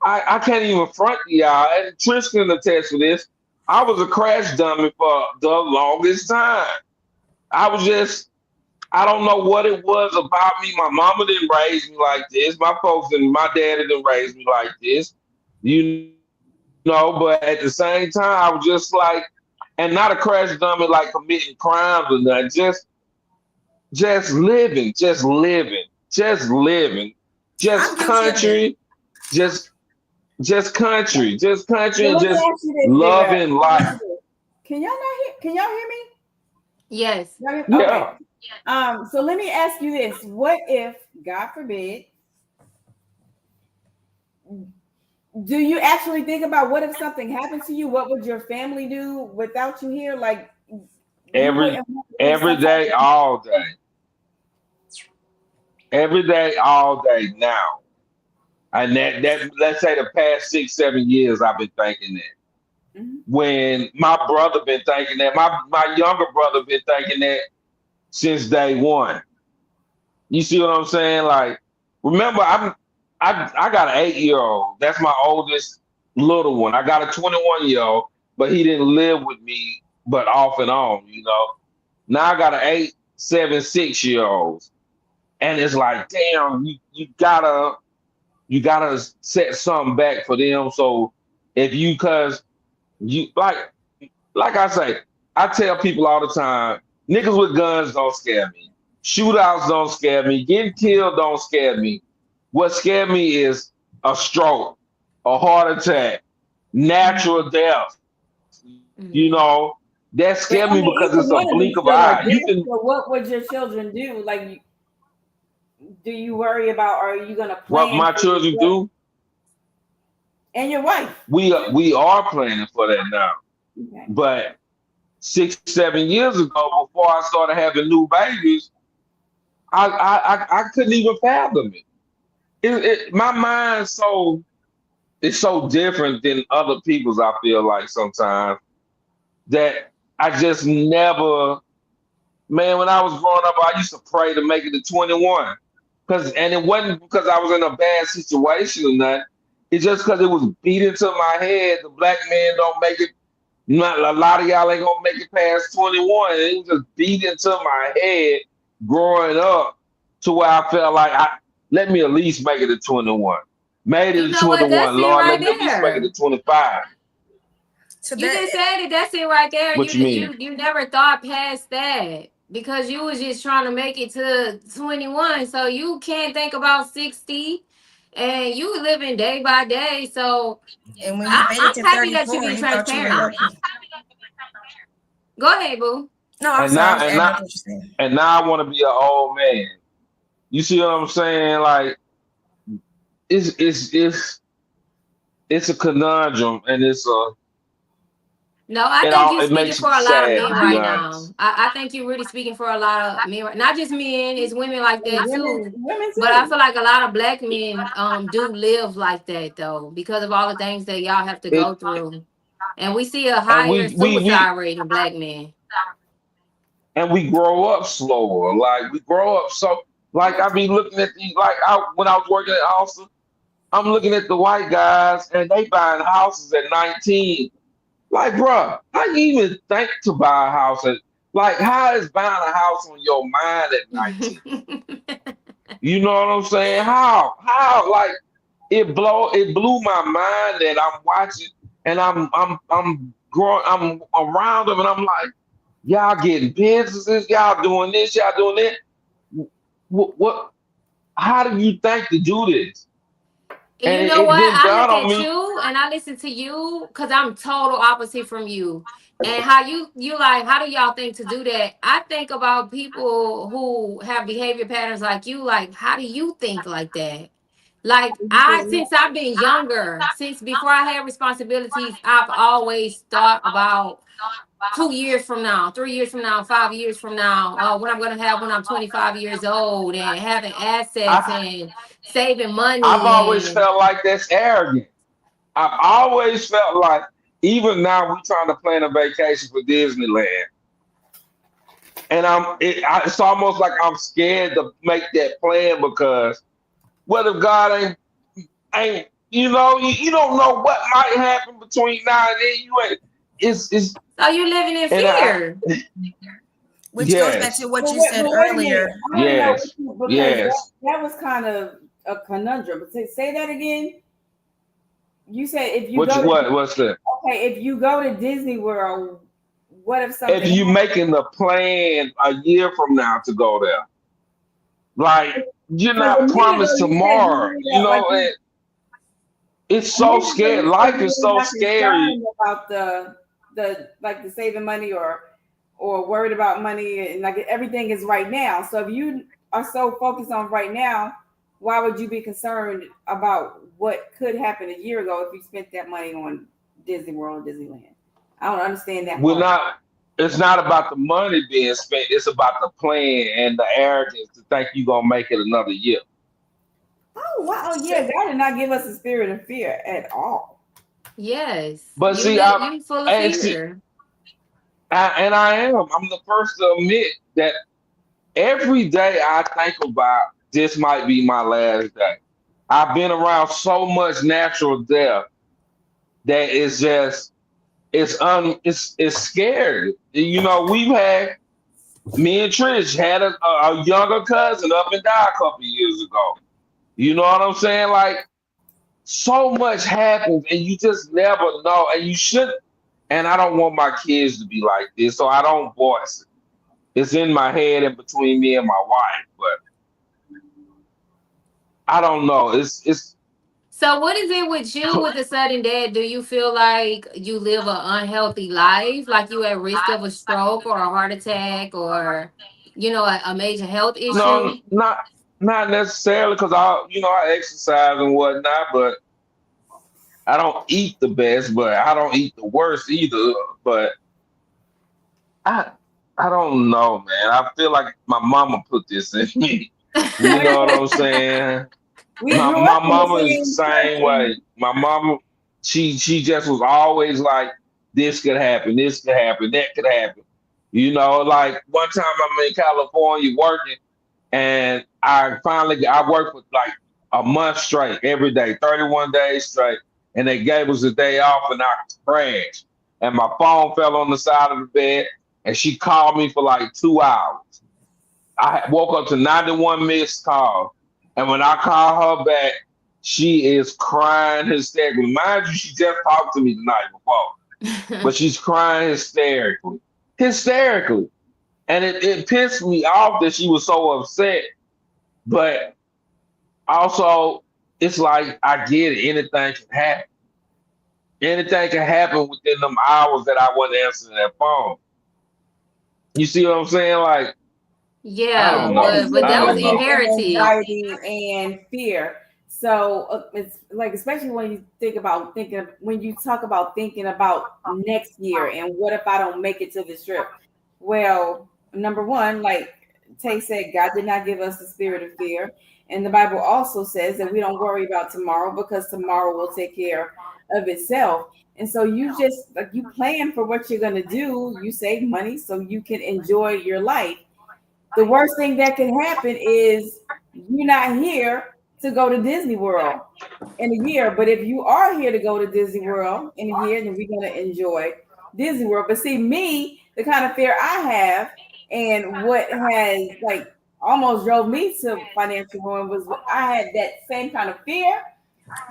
I can't even front y'all. And Trish can attest to this. I was a crash dummy for the longest time. I was just I don't know what it was about me. My mama didn't raise me like this. My folks and my daddy didn't raise me like this. You know, but at the same time, I was just like, and not a crash dummy like committing crimes or nothing. Just living, just I'm guilty of it. country, just just country, Well, and let me just ask you this, J. Rap. loving Let me ask life. you this. Can y'all not hear? Can y'all hear me? Yes. Okay. Yeah, So let me ask you this: what if, God forbid, do you actually think about what if something happened to you? What would your family do without you here? Like you every wouldn't want every some type day, of. all day, every day, all day. Now, and that let's say the past 6 7 years, I've been thinking that. Mhm. When my brother been thinking that, my younger brother been thinking that since day one. You see what I'm saying? Like, remember, I got an 8 year old. That's my oldest little one. I got a 21 year old, but he didn't live with me, but off and on. Now I got an 8, 7, 6 year olds, and it's like, damn, you gotta set something back for them. So if you, cause you like I say, I tell people all the time, niggas with guns don't scare me. Shootouts don't scare me. Getting killed don't scare me. What scared me is a stroke, a heart attack, natural death. Mhm. That scare me But because I it's a mean, blink either of an one of eye. them You still can are dead. So what would your children do? Like, do you worry about? Or are you gonna What plan my for children yourself do, and your wife? we are planning for that now. Okay. But 6, 7 years ago, before I started having new babies, I couldn't even fathom it. My mind so it's so different than other people's. I feel like sometimes that I just never. Man, when I was growing up, I used to pray to make it to 21. And it wasn't because I was in a bad situation or nothing. It's just because it was beat into my head. The black man don't make it. Not a lot of y'all ain't gonna make it past 21. And it was just beat into my head growing up to where I felt like let me at least make it to 21. Made it You to know what? That's 21. it Lord, right let me at least make it to there. 25. So You that just said it. That's it right there. What You you mean? you never thought past that because you was just trying to make it to 21. So you can't think about 60, and you living day by day. So and when you made it I'm to happy that you 34, being you thought you were transparent. lucky. Go ahead, boo. No, I'm And sorry. I now was and adding now on to what you're saying. and now I want to be an old man. You see what I'm saying? Like it's it's it's it's a conundrum, and No, I think you it speaking makes for me a lot of sad men to be right now. honest. I think you're really speaking for a lot of men, not just men, it's women like And that women, too. women But I too. feel like a lot of black men do live like that though, because of all the things that y'all have to go It through. And we see a and higher suicide rate in black men. we grow up slower. Like we grow up so like I be looking at the like when I was working at Austin, I'm looking at the white guys and they buying houses at 19. Like, bruh, how you even think to buy a house at like how is buying a house on your mind at 19? You know what I'm saying? How? Like it blew my mind that I'm watching and I'm growing I'm around them and I'm like, y'all getting businesses, y'all doing this, y'all doing that. What how do you think to do this? And And you it, know it what? didn't I dawn look on at me. you and I listen to you because I'm total opposite from you. And how you like, how do y'all think to do that? I think about people who have behavior patterns like you. Like, how do you think like that? Like since I've been younger, since before I had responsibilities, I've always thought about 2 years from now, 3 years from now, 5 years from now, what I'm gonna have when I'm 25 years old, and having assets I and saving I've always money and felt like that's arrogant. I've always felt like even now we trying to plan a vacation for Disneyland, and it's almost like I'm scared to make that plan because what if God ain't you don't know what might happen between now and then. You ain't it's so you're living in and fear. Which goes back to yes what But you said wait a minute. earlier. I want to know yes because yes. that was kind of a conundrum. But say that again. You said if you What go you, to what's that? okay, if you go to Disney World, what if If something you happens? making the plan a year from now to go there, like you're Because a not minute ago promised you said you tomorrow. really You don't like know, it's a so minute ago scared. you said Life you is really so not scary. concerned about the like the saving money or worried about money and like everything is right now. So if you are so focused on right now, why would you be concerned about what could happen a year ago if you spent that money on Disney World or Disneyland? I don't understand that We're part. not. It's not about the money being spent. It's about the plan and the arrogance to think you're gonna make it another year. Oh wow, yeah, God did not give us a spirit of fear at all. Yes, But see, you full of and see, fear. and I am. I'm the first to admit that every day I think about this might be my last day. I've been around so much natural death that it's just it's scary. You know, me and Trish had a younger cousin up and died a couple of years ago. You know what I'm saying? Like so much happens and you just never know. And you shouldn't and I don't want my kids to be like this, so I don't voice it. It's in my head and between me and my wife, but I don't know. It's So what is it with you with the sudden death? Do you feel like you live an unhealthy life, like you at risk of a stroke or a heart attack or a major health no issue? Not necessarily because I exercise and whatnot, but I don't eat the best, but I don't eat the worst either. But I I don't know, man. I feel like my mama put this in me. You know what I'm saying? We My grew up my in the mama is the same church, same way. My mama, she just was always like, this could happen, this could happen, that could happen. Like one time I'm in California working, and I worked for like a month straight, every day, 31 days straight, and they gave us a day off, and I crashed, and my phone fell on the side of the bed, and she called me for like 2 hours. I woke up to 91 missed calls. And when I call her back, she is crying hysterically. Mind you, she just talked to me the night before, but she's crying hysterically. Hysterically. And it pissed me off that she was so upset. But also, it's like, I get it. Anything can happen. Anything can happen within them hours that I wasn't answering that phone. You see what I'm saying? Like, I Yeah, don't what know. is but I that was don't depression know. and inherited. anxiety and fear. So it's like, especially when you think about thinking, when you talk about thinking about next year and what if I don't make it to this trip? Well, number one, like Tay said, God did not give us the spirit of fear. And the Bible also says that we don't worry about tomorrow because tomorrow will take care of itself. And so you just like you plan for what you're going to do, you save money so you can enjoy your life. The worst thing that can happen is you're not here to go to Disney World in a year. But if you are here to go to Disney World in a year, then we're gonna enjoy Disney World. But see, me, the kind of fear I have, and what has like almost drove me to financial ruin was I had that same kind of fear.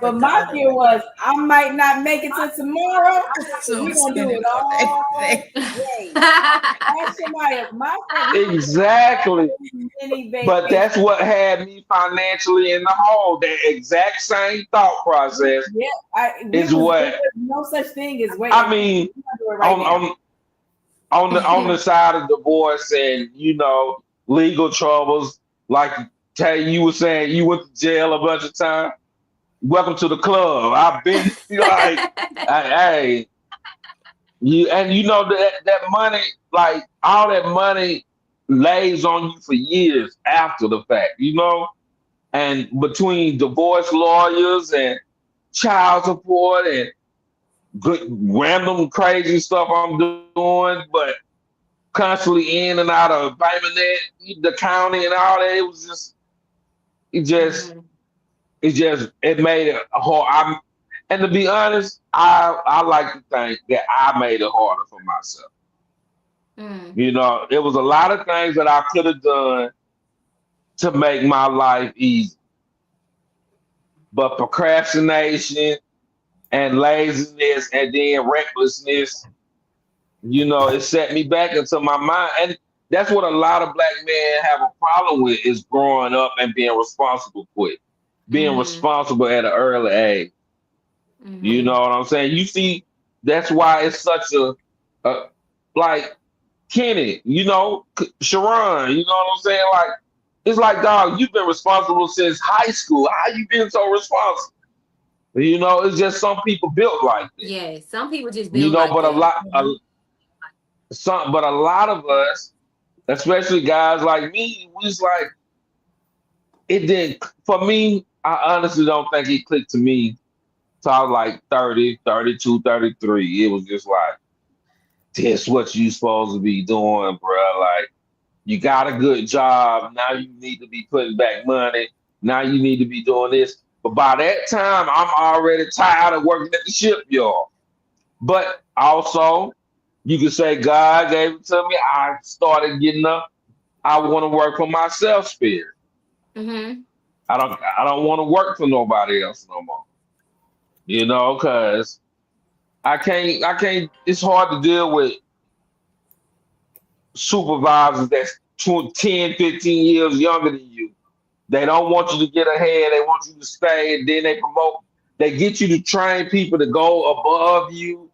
But But the my other fear way. was I might not make it to tomorrow. So So I'm we're gonna do spending it all day all today. day. Shemaya, my friend, we could have Exactly. many But vacations. that's what had me financially in the hole. That exact same thought process Yeah, is there what was no such thing as I waiting. mean We're gonna do it right on now. on on the side of divorce and legal troubles. Like Tay, you were saying you went to jail a bunch of times. Welcome to the club. I've been like, hey, that money, like all that money lays on you for years after the fact, and between divorce lawyers and child support and good random crazy stuff I'm doing, but constantly in and out of payment, the county and all that. It just, Mhm. it made it hard. And to be honest, I like to think that I made it harder for myself. Mm. There was a lot of things that I could have done to make my life easy, but procrastination and laziness and then recklessness, it set me back into my mind. And that's what a lot of black men have a problem with is growing up and being responsible quick, being Mhm. responsible at an early age. You Mhm. know what I'm saying? You see, that's why it's such a like Kenny, Sharon, you know what I'm saying? Like, it's like, dog, you've been responsible since high school. How you been so responsible? It's just some people built like that. Yeah, some people just build like But a that. lot, but a lot of us, especially guys like me, was like, it didn't, for me, I honestly don't think it clicked to me till I was like 30, 32, 33. It was just like, this what you supposed to be doing, bro. Like, you got a good job. Now you need to be putting back money. Now you need to be doing this. But by that time, I'm already tired of working at the shipyard. But also, you can say God gave it to me. I started getting up. I want to work for myself spirit. Mhm. I don't want to work for nobody else no more. Because I can't. It's hard to deal with supervisors that's 10, 15 years younger than you. They don't want you to get ahead. They want you to stay, and then they promote. They get you to train people to go above you.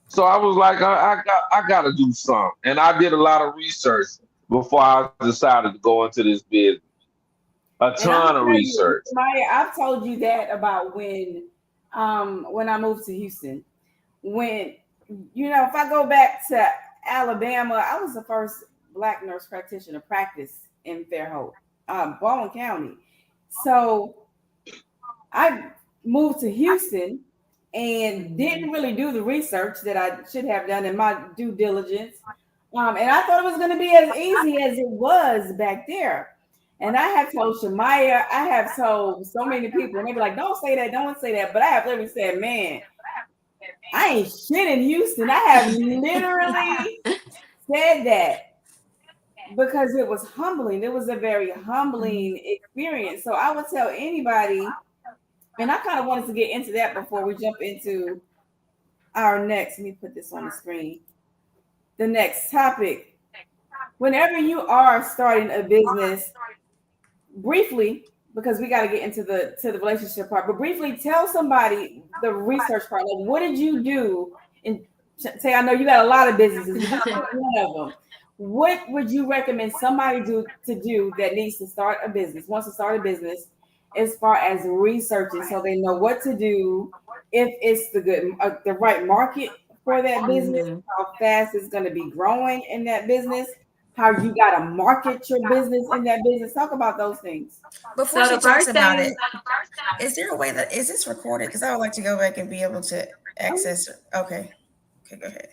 So I was like, I got to do something, and I did a lot of research before I decided to go into this business. A And I'm ton gonna of tell you, research. Maya, I've told you that about when I moved to Houston. When if I go back to Alabama, I was the first black nurse practitioner practice in Fairhope, Baldwin County. So I moved to Houston and didn't really do the research that I should have done in my due diligence. And I thought it was going to be as easy as it was back there. And I have told Shamaya, I have told so many people, and they be like, don't say that, don't say that. But I have literally said, man, I ain't shit in Houston. I have literally said that because it was humbling. It was a very humbling experience. So I would tell anybody, and I kind of wanted to get into that before we jump into our next. Let me put this on the screen. The next topic. Whenever you are starting a business, briefly, because we got to get into the relationship part, but briefly tell somebody the research part. Like, what did you do? And say, I know you got a lot of businesses, but just pick one of them. What would you recommend somebody do that needs to start a business, wants to start a business, as far as researching, so they know what to do, if it's the right market for that business, Mhm. how fast it's going to be growing in that business, how you got to market your business in that business. Talk about those things. Before So she the talks first about thing, it, is there a way that is this recorded? Because I would like to go back and be able to access. Okay, okay, go ahead.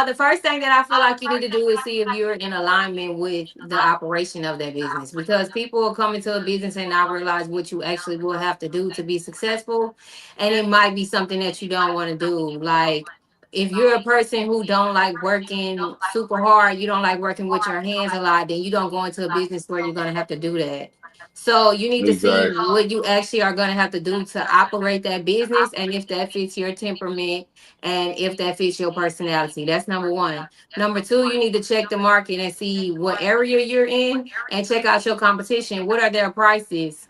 the first thing that I feel like you need to do is see if you're in alignment with the operation of that business, because people will come into a business and not realize what you actually will have to do to be successful, and it might be something that you don't want to do. Like, if you're a person who don't like working super hard, you don't like working with your hands a lot, then you don't go into a business where you're gonna have to do that. So you need to see Exactly. what you actually are gonna have to do to operate that business, and if that fits your temperament and if that fits your personality. That's number one. Number two, you need to check the market and see what area you're in and check out your competition. What are their prices?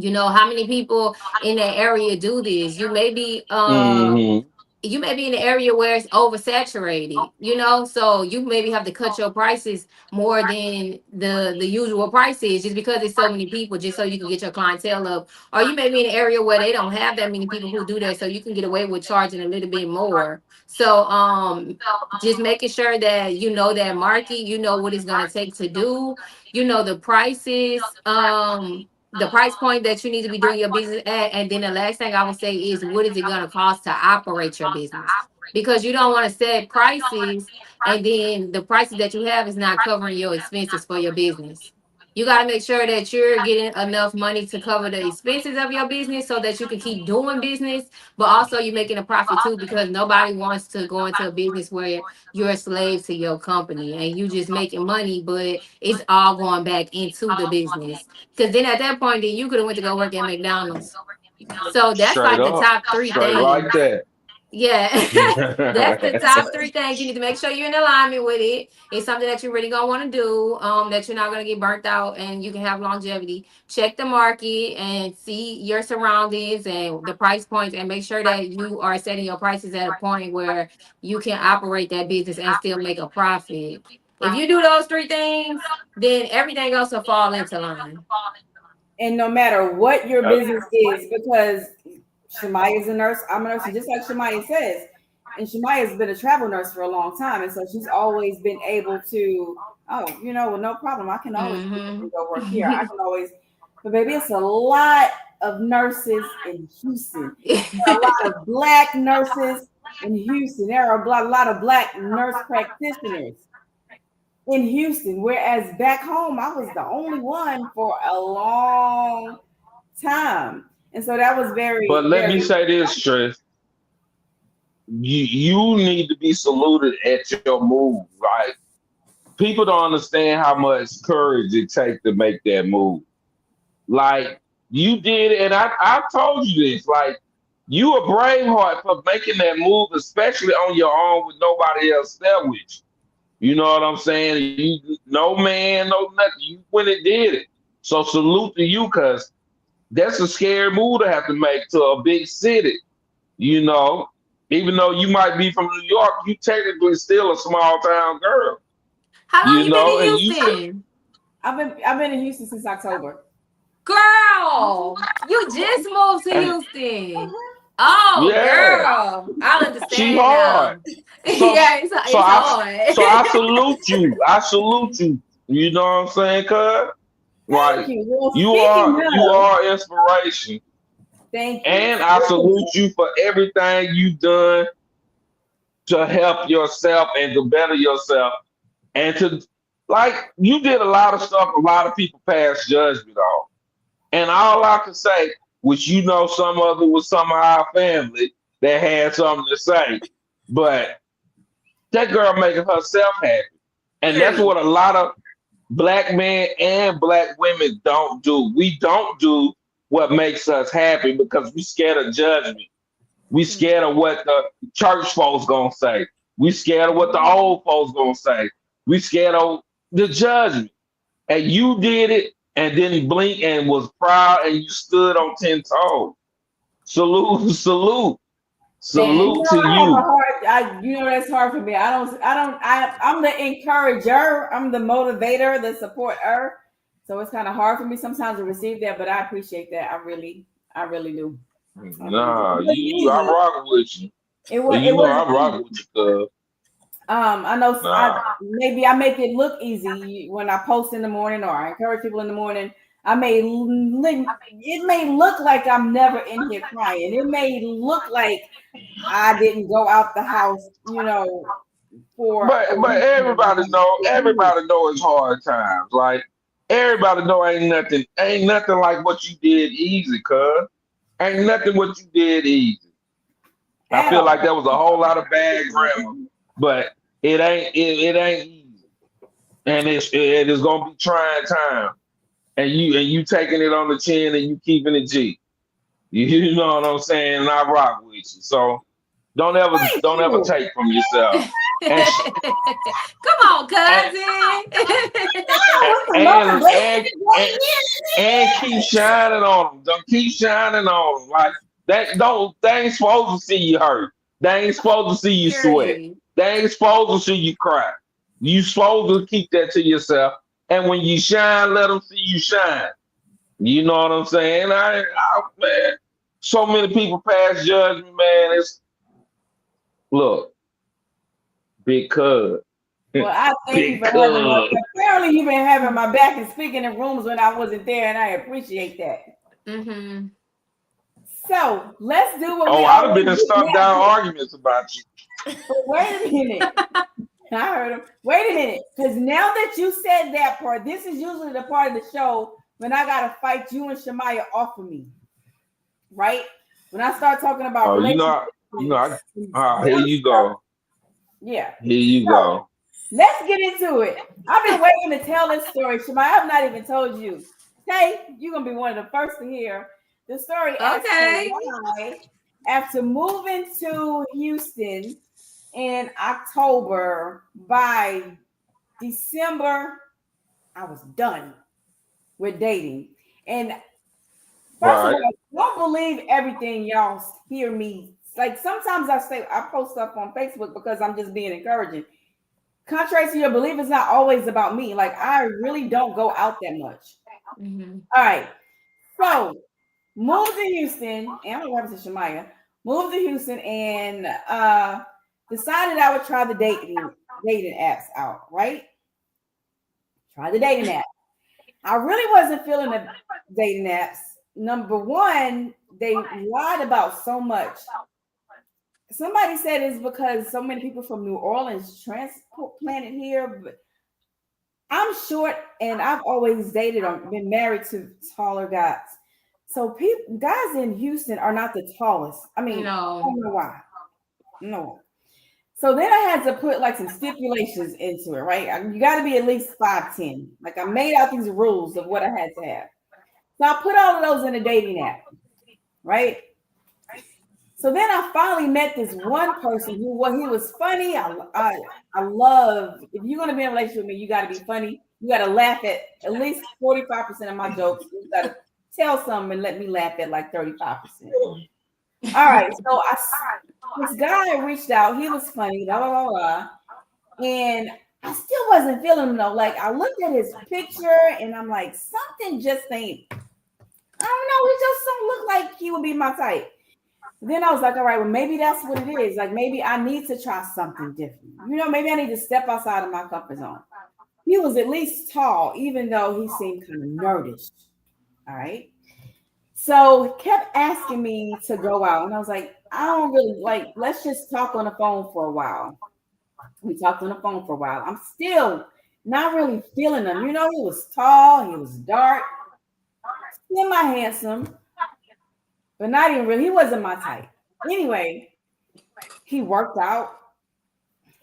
How many people in that area do this? Hmm. You may be in an area where it's oversaturated, so you maybe have to cut your prices more than the usual prices, just because there's so many people, just so you can get your clientele up. Or you may be in an area where they don't have that many people who do that, so you can get away with charging a little bit more. So just making sure that you know that market, you know what it's going to take to do, the prices, the price point that you need to be doing your business at. And then the last thing I would say is, what is it going to cost to operate your business? Because you don't want to set prices and then the prices that you have is not covering your expenses for your business. You got to make sure that you're getting enough money to cover the expenses of your business so that you can keep doing business, but also you're making a profit too, because nobody wants to go into a business where you're a slave to your company and you just making money, but it's all going back into the business. Because then at that point, then you could have went to go work at McDonald's. So that's Straight like the up. top three Straight like things. that. Yeah, that's the So top three things. You need to make sure you're in alignment with it. It's something that you really gonna want to do. That you're not gonna get burnt out, and you can have longevity. Check the market and see your surroundings and the price points, and make sure that you are setting your prices at a point where you can operate that business and still make a profit. If you do those three things, then everything else will fall into line. And no matter what your Yep. business is, because Shemaya is a nurse, I'm a nurse, and just like Shemaya says, and Shemaya has been a travel nurse for a long time, and so she's always been able to, well, no problem. I can always pick up and go work here. I can always, but baby, it's a lot of nurses in Houston. There are a lot of black nurses in Houston. There are a lot of black nurse practitioners in Houston, whereas back home I was the only one for a long time, and so that was But very, let me very. say this, Trish. You need to be saluted at your move. Like, people don't understand how much courage it takes to make that move. Like, you did, and I told you this. Like, you a braveheart for making that move, especially on your own with nobody else there with you. You know what I'm saying? You no man, no nothing. You went and did it. So salute to you, cause that's a scary move to have to make to a big city. You know, even though you might be from New York, you technically still a small town girl. How long You you been know, in and you Houston? I've been in Houston since October. Girl, you just moved to And Houston. Oh, yeah, girl, I she understand hard. now. So Yeah, so it's I hard. so I salute you. I salute you. You know what I'm saying, cuz? Thank Like you. Well, you speaking are you of, are inspiration. thank you. And I salute you for everything you've done to help yourself and to better yourself. And to like you did a lot of stuff a lot of people pass judgment on. And all I can say, which you know some of it was some of our family that had something to say. But that girl making herself happy. And that's Period. what a lot of black men and black women don't do. We don't do what makes us happy because we scared of judgment. We scared of what the church folks gonna say. We scared of what the old folks gonna say. We scared of the judgment. And you did it and didn't blink and was proud and you stood on 10 toes. Salute, salute, Man, salute to I have a you. hard. That's hard for me. I'm the encourager. I'm the motivator, the supporter. So it's kind of hard for me sometimes to receive that, but I appreciate that. I really do. I really do. It Nah, was I'm easy. rocking with you. It You know wasn't I'm rocking easy. with you, cuz. I know Nah. maybe I make it look easy when I post in the morning or I encourage people in the morning. It may look like I'm never in here crying. It may look like I didn't go out the house, for a But week. everybody know it's hard times. Like everybody know ain't nothing like what you did easy, cuz. Ain't nothing what you did easy. I At feel like all. there was a whole lot of bad grammar, but it ain't easy. And it is gonna be trying time. And you taking it on the chin and you keeping it G. You know what I'm saying? And I rock with you. So Thank don't ever you. take from yourself. And Come on, and cousin. With the and motivation and, to go and, and keep shining on them. Don't keep shining on them. Like they ain't supposed to see you hurt. They ain't supposed to see you sweat. Period. They ain't supposed to see you cry. You supposed to keep that to yourself. And when you shine, let them see you shine. You know what I'm saying? Man, so many people pass judgment, man. It's look, because Well, I thank you for having my because apparently you've been having my back and speaking in rooms when I wasn't there, and I appreciate that. Mm-hmm. So let's do what we oh, I'd have always been in do stuck down now. arguments about you. But wait a minute. I heard him. Wait a minute. Because now that you said that part, this is usually the part of the show when I gotta fight you and Shamaya off of me. Right? When I start talking about Oh, relationships here and you stuff. go. Yeah. Here you So go. let's get into it. I've been waiting to tell this story. Shamaya, I've not even told you. Hey, you're gonna be one of the first to hear the story as to Okay. why, after moving to Houston in October, by December, I was done with dating. And first of Right. all, don't believe everything y'all hear me. Like sometimes I post stuff on Facebook because I'm just being encouraging. Contrary to your belief, it's not always about me. Like I really don't go out that much. Mm-hmm. All right. So moved to Houston, and I'm gonna to Shamaya. Moved to Houston and decided I would try the dating apps out, right? Try the dating app. I really wasn't feeling the dating apps. Number one, they lied about so much. Somebody said it's because so many people from New Orleans transplanted here, but I'm short and I've always dated or been married to taller guys. So people guys in Houston are not the tallest. I mean, I No. don't know why. No. So then I had to put like some stipulations into it, right? You got to be at least 5'10". Like I made out these rules of what I had to have. So I put all of those in a dating app, right? So then I finally met this one person he was funny. I love if you're gonna be in a relationship with me, you got to be funny. You got to laugh at least 45% of my jokes. You got to tell something and let me laugh at like 35%. All right, so this guy reached out. He was funny, blah blah blah blah, and I still wasn't feeling him though. Like I looked at his picture and I'm like, something just ain't I don't know. He just don't look like he would be my type. Then I was like, all right, well, maybe that's what it is. Like, maybe I need to try something different. Maybe I need to step outside of my comfort zone. He was at least tall, even though he seemed kind of nerdish. All right. So he kept asking me to go out. And I was like, I don't really like, let's just talk on the phone for a while. We talked on the phone for a while. I'm still not really feeling him. He was tall, he was dark, semi handsome, but not even really. He wasn't my type. Anyway, he worked out.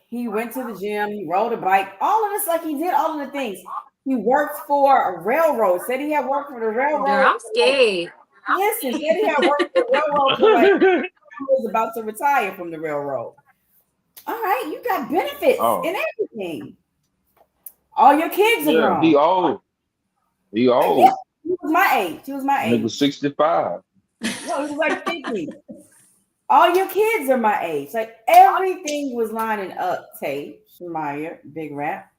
He went to the gym. He rode a bike. All of this, like he did all of the things. He worked for a railroad. Said he had worked for the Girl, railroad. I'm scared. Listen, said he had worked for the railroad for like he was about to retire from the railroad. All right, you got benefits Oh, and everything. All your kids are yeah, grown. he old. He Yeah, old. he was my age. He was my Nigga age. 65. No, he was like 50. All your kids are my age. Like everything was lining up, Tay, Shemaya, Big Rap.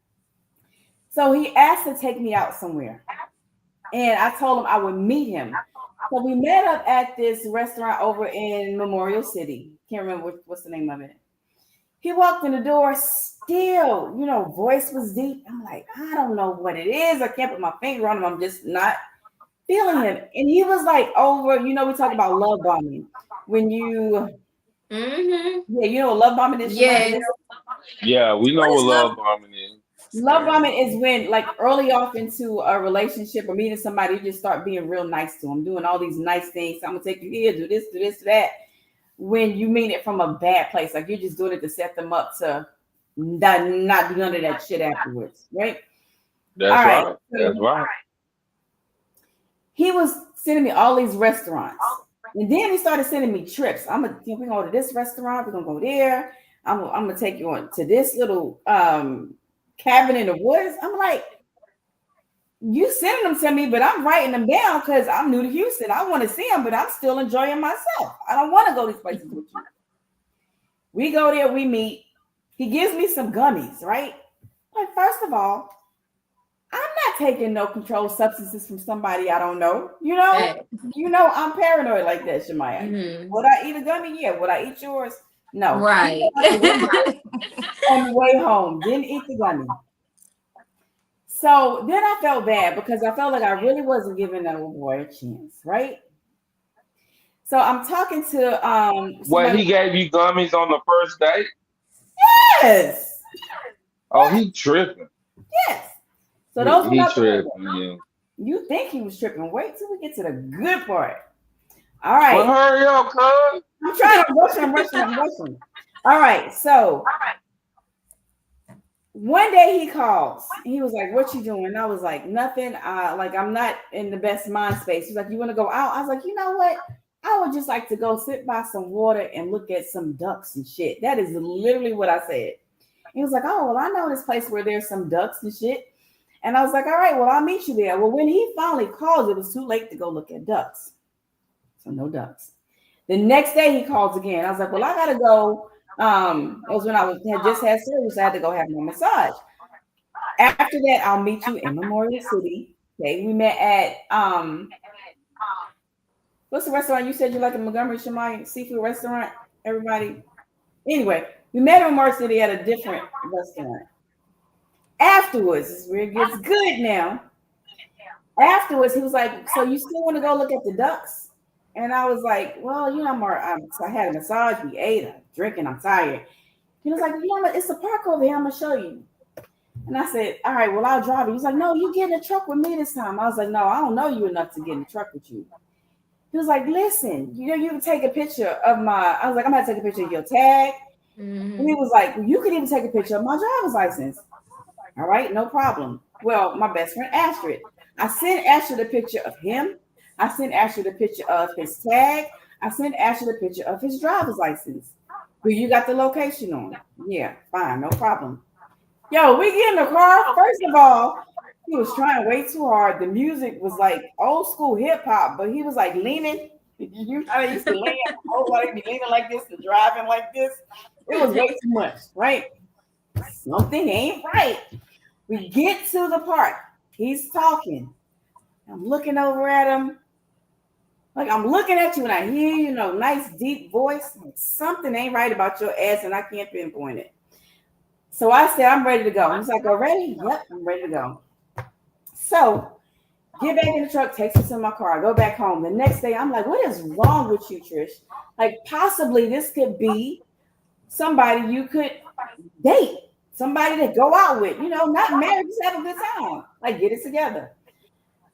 So he asked to take me out somewhere. And I told him I would meet him. So we met up at this restaurant over in Memorial City. Can't remember what's the name of it. He walked in the door still, voice was deep. I'm like, I don't know what it is. I can't put my finger on him. I'm just not feeling him. And he was like over, we talk about love bombing. When you, Mm-hmm. yeah, love bombing is Shemaya. Yes. Yeah, we What know is what love? love bombing is. Love bombing is when, like, early off into a relationship or meeting somebody, you just start being real nice to them, doing all these nice things. I'm gonna take you here, do this, do that. When you mean it from a bad place, like you're just doing it to set them up to not do none of that shit afterwards, right? All That's right. right. So That's right. he was sending me all these restaurants, and then he started sending me trips. We're gonna go to this restaurant. We're gonna go there. I'm gonna take you on to this little cabin in the woods. I'm like, you sending them to me, but I'm writing them down because I'm new to Houston. I want to see them, but I'm still enjoying myself. I don't want to go these places with you. We go there, we meet. He gives me some gummies, right? Like, first of all, I'm not taking no controlled substances from somebody I don't know. Hey. I'm paranoid like that, Shemaya. Mm-hmm. Would I eat a gummy? Yeah. Would I eat yours? No. Right. On the way home, didn't eat the gummy. So then I felt bad because I felt like I really wasn't giving that little boy a chance, right? So I'm talking to What, somebody. he gave you gummies on the first date? Yes, Oh, he tripping. yes. So He, those were he not the words. tripping, yeah. You think he was tripping? Wait till we get to the good part. All Well, right. hurry up, cuz. I'm trying. I'm rushing. All right. So one day he calls. He was like, "What you doing?" I was like, "Nothing. Like I'm not in the best mind space." He's like, "You want to go out?" I was like, "You know what? I would just like to go sit by some water and look at some ducks and shit." That is literally what I said. He was like, "Oh, well, I know this place where there's some ducks and shit." And I was like, "All right, well, I'll meet you there." Well, when he finally called, it was too late to go look at ducks. So no ducks. The next day he calls again. I was like, "Well, I gotta go." It was when had just had surgery, so I had to go have my massage. After that, I'll meet you in Memorial City. Okay, we met at what's the restaurant you said you like in Montgomery, Shemai? Seafood restaurant. Everybody. Anyway, we met in Memorial City at a different restaurant. Afterwards, this is where it gets good now. Afterwards, he was like, "So you still want to go look at the ducks?" And I was like, "Well, so I had a massage, we ate, I'm drinking, I'm tired." He was like, "It's a park over here. I'm gonna show you." And I said, "All right, well, I'll drive you." He's like, "No, you get in the truck with me this time." I was like, "No, I don't know you enough to get in the truck with you." He was like, "Listen, you can take a picture of my." I was like, "I'm gonna take a picture of your tag." Mm-hmm. And he was like, "You could even take a picture of my driver's license." All right, no problem. Well, my best friend Astrid, I sent Astrid a picture of him. I sent Astrid a picture of his tag. I sent Astrid a picture of his driver's license. Do you got the location on? Yeah, fine, no problem. Yo, we get in the car. First of all, he was trying way too hard. The music was like old school hip hop, but he was like leaning. You know how they used to lean? Everybody be leaning like this and driving like this. It was way too much, right? Something ain't right. We get to the park. He's talking. I'm looking over at him. Like I'm looking at you and I hear you know, nice deep voice. Something ain't right about your ass, and I can't pinpoint it. So I said, I'm ready to go. He's like, oh, ready? Yep, I'm ready to go. So get back in the truck, takes us in my car. I go back home. The next day, I'm like, what is wrong with you, Trish? Like, possibly this could be somebody you could date, somebody to go out with, you know, not married, just have a good time. Like, get it together.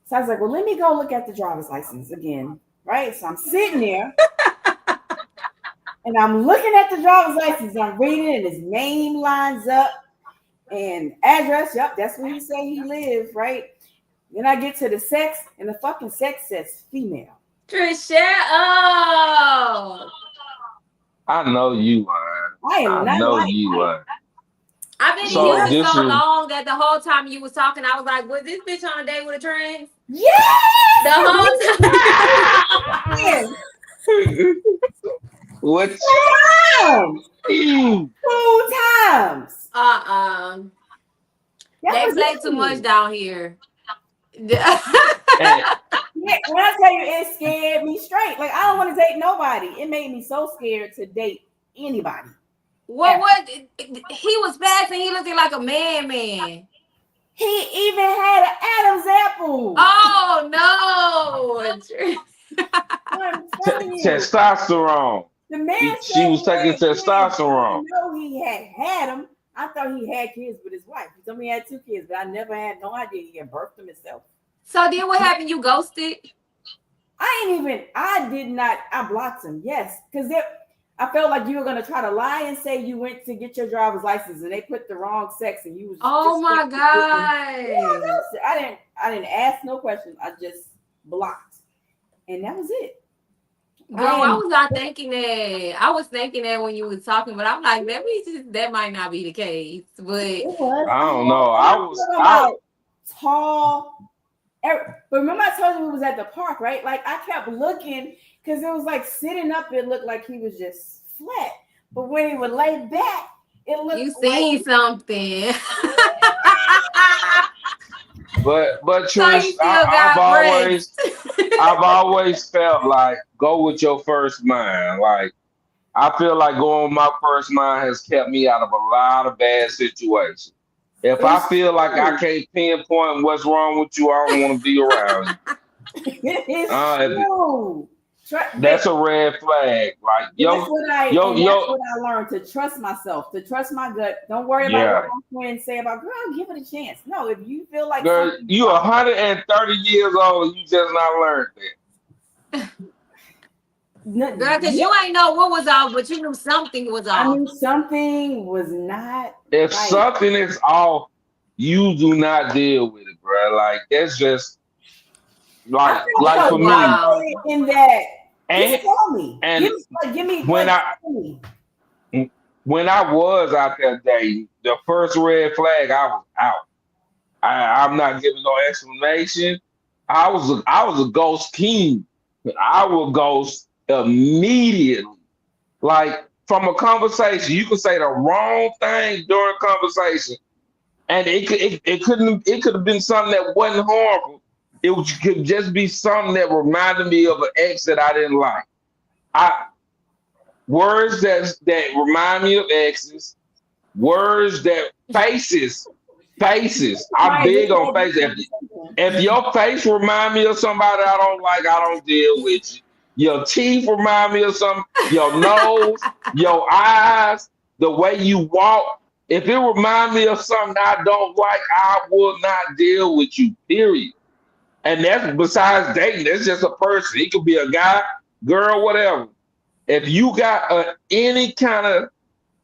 So I was like, well, let me go look at the driver's license again. Right. So I'm sitting there and I'm looking at the driver's license. I'm reading and his name lines up and address. Yep, that's where he say he lives. Right. Then I get to the sex, and the fucking sex says female. Trish, shut up. I know you are. I am I not know like you are. I've been So hearing this so was long that the whole time you was talking, I was like, was this bitch on a date with a trans? yes. The whole time. what? Times. 2 times. They play too much down here. And Yeah, when I tell you it scared me straight. Like I don't want to date nobody. It made me so scared to date anybody. What he was passing, he looking like a man. He even had an Adam's apple. Oh no. I'm telling you. testosterone. The man She was taking testosterone. I know he had him. I thought he had kids with his wife. He told me he had 2 kids, but I never had no idea he had birthed them himself. So then what happened? You ghosted? I did not, I blocked him. Yes. Because I felt like you were going to try to lie and say you went to get your driver's license and they put the wrong sex and you was oh my God. Yeah, I didn't ask no questions. I just blocked. And that was it. Girl, why was I thinking that? I was thinking that when you was talking, but I'm like, that might not be the case. But it was. I don't know. I was tall. But remember I told you we was at the park, right? Like I kept looking because it was like sitting up, it looked like he was just flat. But when he would lay back, it looked you seen like something. But So Trish, you still got I've always felt like go with your first mind. Like I feel like going with my first mind has kept me out of a lot of bad situations. If I feel like I can't pinpoint what's wrong with you, I don't want to be around you. It's true. That's a red flag. Like that's what I learned, to trust myself, to trust my gut. Don't worry about what my friends say about, girl, give it a chance. No, if you feel like girl, you 130 years old, you just not learned that. Girl, because you ain't know what was off, but you knew something was off. I knew something was not. If right. something is off, you do not deal with it, bro. Like that's just like for me. In that, and, just tell me. And give me when I was out there dating, the first red flag, I was out. I'm not giving no explanation. I was a ghost king. I will ghost immediately. Like from a conversation, you could say the wrong thing during conversation, and it could have been something that wasn't harmful. It could just be something that reminded me of an ex that I didn't like. Words that remind me of exes, words that faces. I'm big on faces. If your face remind me of somebody I don't like, I don't deal with you. Your teeth remind me of something. Your nose, your eyes, the way you walk. If it remind me of something I don't like, I will not deal with you. Period. And that's besides dating. That's just a person. He could be a guy, girl, whatever. If you got any kind of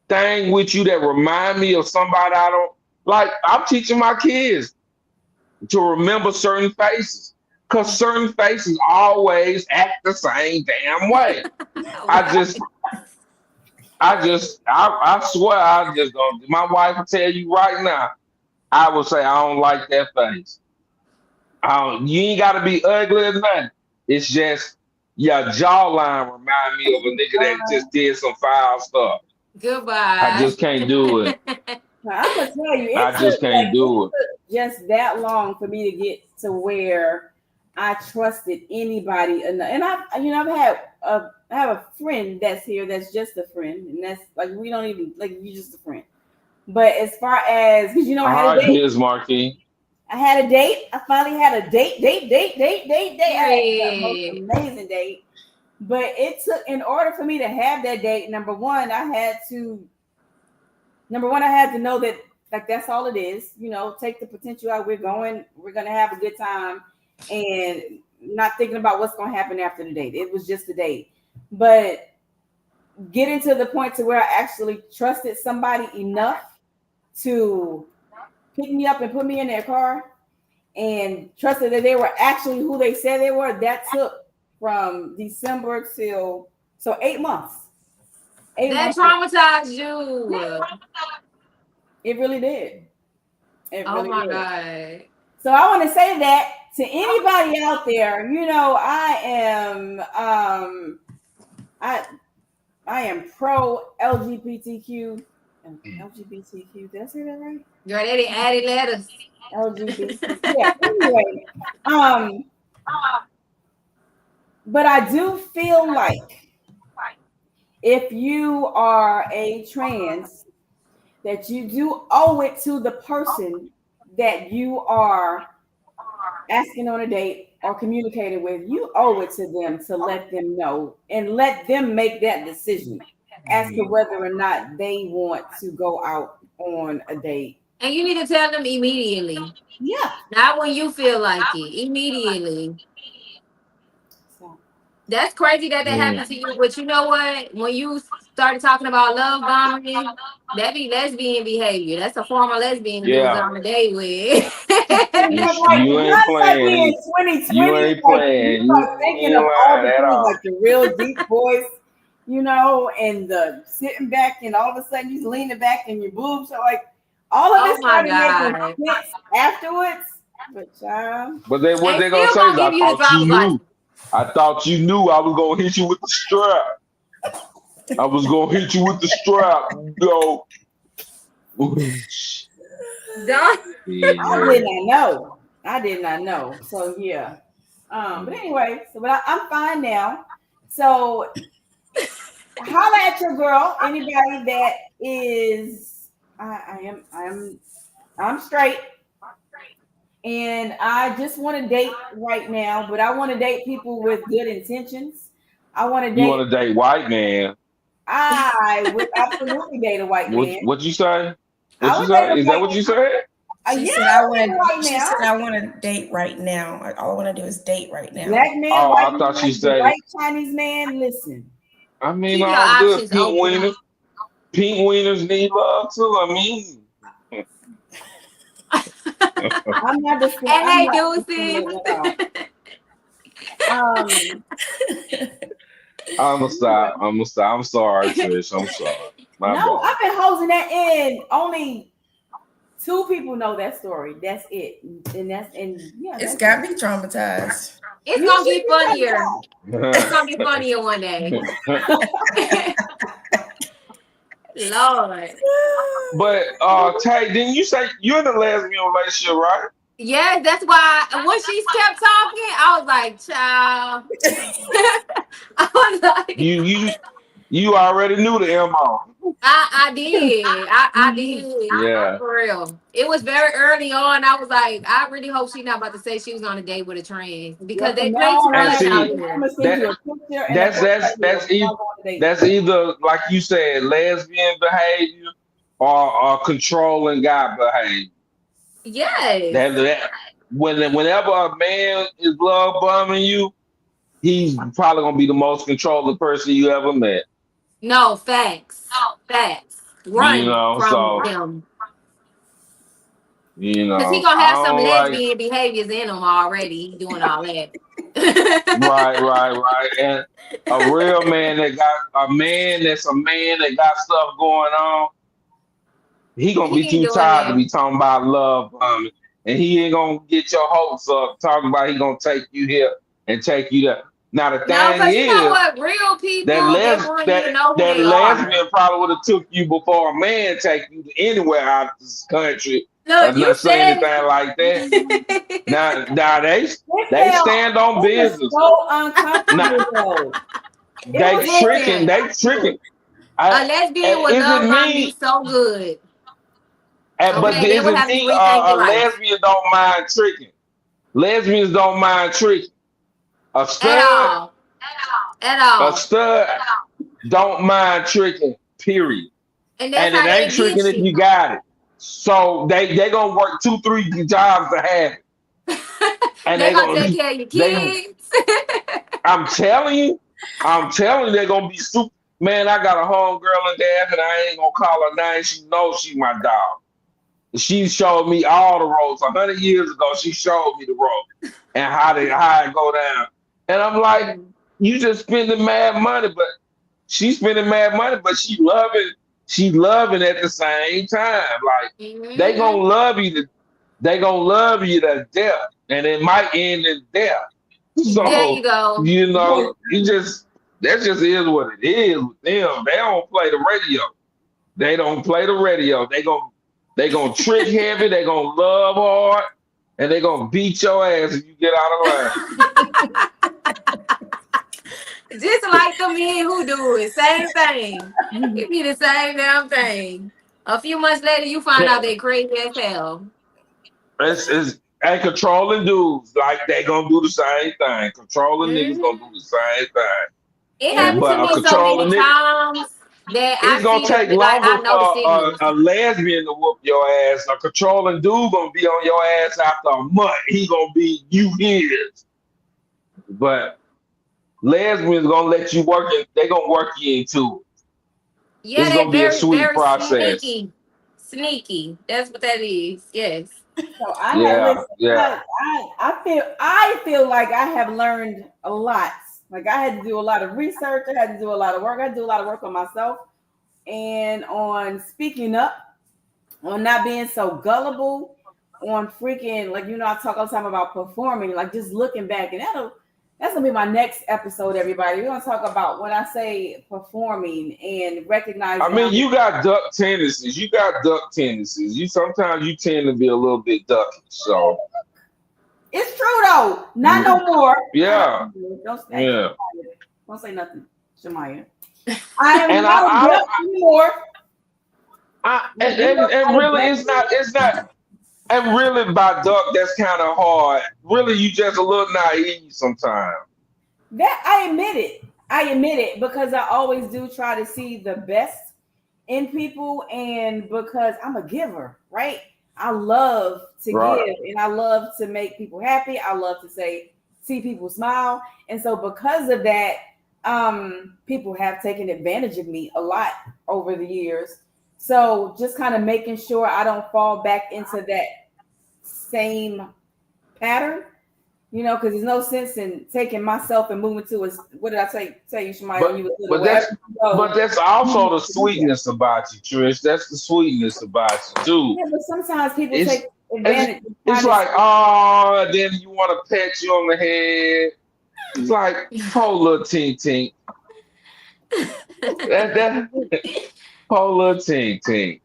thing with you that remind me of somebody I don't like, I'm teaching my kids to remember certain faces, because certain faces always act the same damn way. I swear I just don't. My wife will tell you right now, I will say I don't like that face. You ain't got to be ugly or nothing. It's just your jawline remind me of a nigga that just did some foul stuff. Goodbye. I just can't do it. I'm gonna tell you, I just can't do it. Just that long for me to get to where I trusted anybody, and I have a friend that's here that's just a friend, and that's like we don't even like you just a friend. But as far as because I All had a right, date, Biz Marquis. I had a date. I finally had a date. I had the most Period. amazing date. But it took in order for me to have that date. Number one, I had to know that like that's all it is. Take the potential out. We're gonna have a good time, and not thinking about what's gonna happen after the date. It was just a date, but getting to the point to where I actually trusted somebody enough to pick me up and put me in their car and trusted that they were actually who they said they were. That took from December till 8 months. Eight That months. traumatized you. It really did. It Oh really my did. God. So I want to say that to anybody out there, I am I am pro LGBTQ. LGBTQ. Did I say that right? Girl, they added letters. LGBT. Yeah. Anyway, um, but I do feel like if you are a trans, that you do owe it to the person that you are asking on a date or communicating with. You owe it to them to let them know and let them make that decision as to whether or not they want to go out on a date. And you need to tell them immediately. Yeah. Not when you feel like it. Immediately. So, That's crazy that happened to you. But you know what? When you started talking about love bombing, that be lesbian behavior. That's a former lesbian you was Yeah, on a date with. you, like you ain't hindsight being playing. You 2020, ain't like you playing. start You thinking ain't of all lying the at things, all. like the real deep voice, and the sitting back, and all of a sudden you leaning back and your boobs are like all of Oh it my started making God. sense afterwards. But child, But then what They they gonna still say gonna is, give you the driver's license. I thought you knew I was gonna hit you with the strap. I was gonna hit you with the strap. Yo. Done. I Yeah. did not know. I did not know. So yeah. But anyway, I'm fine now. So holla at your girl. Anybody that is, I'm straight, and I just want to date right now. But I want to date people with good intentions. I want to You date. want to date white man? I would absolutely date a white man. What you say? What I you would date say? a Is that white what you man. said? She Yeah, said, I would date a white She man. said, I want to date right now. All I want to do is date right now. Black man, Oh, white I man, thought you the said. white Chinese man. Listen, I mean, Keep your all good. options open. Pink wieners need love too. I mean, And I'm hey, not Deuces. discriminating at all. Um, I'm gonna stop. I'm gonna stop. I'm sorry, Trish. I'm sorry. My no, bad. I've been hosing that in. Only two people know that story. That's it, and yeah, It's that's got it. me traumatized. It's You gonna should get funnier. be It's gonna get funnier one day. Lord. But Tay, didn't you say you're in a lesbian relationship, right? Yes, that's why when she kept talking, I was like, child. I was like, You you already knew the MO. I did. I Mhm. did. Yeah. For real. It was very early on. I was like, I really hope she's not about to say she was on a date with a trans Well, because from they now play too on, And much out see I'm here. gonna send that you a picture and a that's photo that's video. that's either Y'all go on a date. that's either like you said, lesbian behavior or controlling guy behavior. Yes. That whenever a man is love bombing you, he's probably gonna be the most controlling person you ever met. No, facts. Facts. You Run know, from so him. Because he gonna I have some don't like lesbian behaviors in him already. He doing all that. right. And a man that's a man that got stuff going on, he gonna be He ain't too doing tired to that. be talking about love bombing. And he ain't gonna get your hopes up talking about he gonna take you here and take you there. Now the No, thing because you know is what? Real that people, they want you to know who that they are. lesbian probably would have took you before a man take you to anywhere out of this country Look, I'm you not saying said anything like that. Now It they felt, stand on it was business. so Now uncomfortable though. It they was so tricking. listen. They tricking. uncomfortable. A I, lesbian with is it love gonna be me? so good. But Okay, they is would it have to me? rethink A your life lesbian don't mind tricking. Lesbians don't mind tricking. A at stud, all, at a all, stud don't mind tricking. Period. and that's And it how they ain't tricking get if you you. got it. So they gonna work 2, 3 jobs to have it, and They they gonna gonna take care of your they. kids. I'm telling you, they're gonna be super. Man, I got a homegirl in there, and I ain't gonna call her name. She knows she my dog. She showed me all the roads. 100 years ago, she showed me the road and how it go down. And I'm like, Mhm. you just spending mad money, but she's spending mad money, but she loving at the same time. Like they gonna Mhm. love you they gonna love you to death, and it might end in death. There you So go. you just that just is what it is with them. They don't play the radio. They don't play the radio. They gonna trick heavy. They gonna love hard, and they gonna beat your ass if you get out of line. Just like the men who do it, same thing. It be the same damn thing. A few months later, you find out they crazy as hell. It's and controlling dudes like they gonna do the same thing. Controlling niggas gonna do Hmm. the same thing. It And happened to but a me so many controlling nigga, times that I it's gonna see the take like longer I know the for signals. a lesbian to whoop your ass. A controlling dude gonna be on your ass after a month. He gonna be you his. But lesbians gonna let you work it. They gonna work you into it. Yeah, It's they gonna be a very sweet very process. sneaky, sneaky. That's what that is. Yes. So I had Yeah, listen, yeah. I feel like I have learned a lot. Like I had to do a lot of research, I had to do a lot of work, I had to do a lot of work on myself and on speaking up, on not being so gullible, on freaking like I talk all the time about performing, like just looking back, and that's gonna be my next episode, everybody. We're gonna talk about when I say performing and I recognizing how mean, you got duck tendencies. You got duck tendencies. You sometimes you tend to be a little bit ducky. So it's true though. Not mm, no more. yeah, Don't say, yeah. don't say nothing, Shamaya. I am And not a I duck don't. anymore. And really, it's not. And really, by duck, that's kind of hard. Really, you just a little naive sometimes. That I admit it. I admit it because I always do try to see the best in people, and because I'm a giver, right? I love to Right. give and I love to make people happy. I love to see people smile. And so because of that, people have taken advantage of me a lot over the years. So just kind of making sure I don't fall back into that same pattern, because there's no sense in taking myself and moving to a, what did I tell you, Shemaya, when But you was little, but wherever that's you but go, that's you also need the to be there. sweetness about you, Trish. That's the sweetness about you too. Yeah, but sometimes people It's take it's advantage and it's trying to like say, then you want to pat you on the head. It's like poor little tink tink. That poor little tink tink.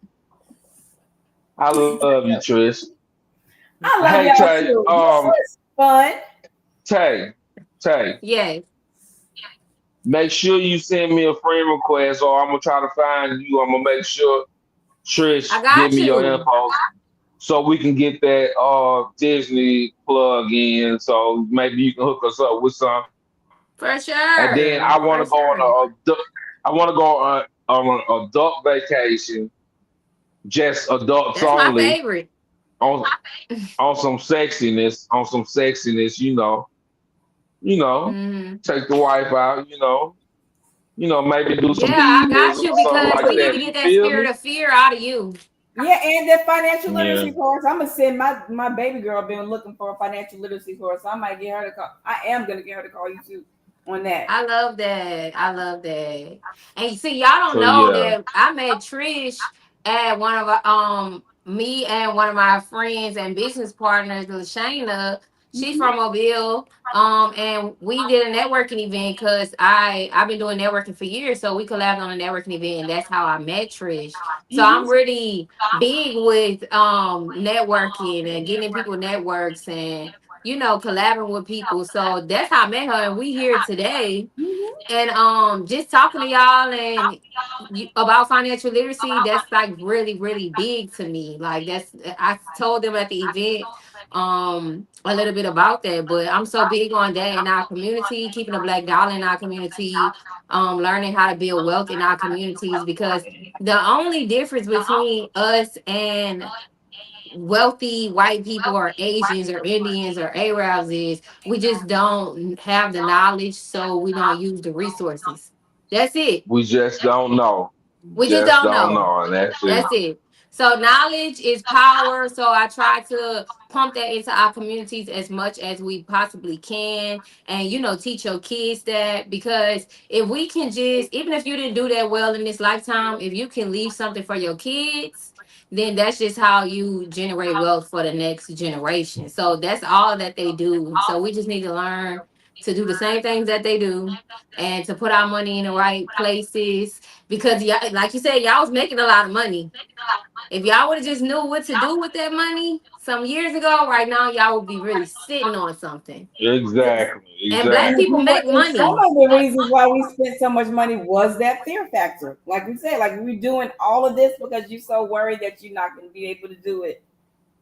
I love you, Trish. I love Hey y'all Tay, too. This was fun. Tay, Tay. Yes, Make sure you send me a friend request, or I'm gonna try to find you. I'm gonna make sure I Trish give got me your you. info so we can get that Disney plug in. So maybe you can hook us up with some. For And then sure. For sure. I want to go on an adult vacation, just adults That's my only, favorite. on on some sexiness. You know, Hmm. take the wife out. Maybe do some Yeah, I got hedonism you or something because like we need to that. get You that feel spirit me? of fear out of you. Yeah, and the financial Yeah. literacy course. I'm gonna send my baby girl been looking for a financial literacy course. So I might get her to call. I am gonna get her to call you too on that. I love that. I love that. And see, y'all don't So know yeah. that I met Trish at me and one of my friends and business partners, Lashana. She's from Mobile. And we did a networking event because I've been doing networking for years. So we collabed on a networking event, and that's how I met Trish. So I'm really big with networking and getting people networks and collabing with people. So that's how I met her, and we here today. And just talking to y'all and about financial literacy, that's like really, really big to me. Like that's I told them at the event a little bit about that, but I'm so big on that in our community, keeping the black dollar in our community, learning how to build wealth in our communities, because the only difference between us and wealthy white people or Asians or Indians or Arabs is we just don't have the knowledge, so we don't use the resources. That's it. We just don't know. We just Just don't don't know. know, and that's it. That's it. So knowledge is power. So I try to pump that into our communities as much as we possibly can, and teach your kids that, because if we can just, even if you didn't do that well in this lifetime, if you can leave something for your kids, then that's just how you generate wealth for the next generation. So that's all that they do. So we just need to learn to do the same things that they do and to put our money in the right places, because y'all, like you said, y'all was making a lot of money. If y'all would have just knew what to do with that money some years ago, right now y'all would be really sitting on something. Exactly. And black people Exactly. make And some money. of the reasons why we spent so much money was that fear factor. Like we said, like we're doing all of this because you're so worried that you're not going to be able to do it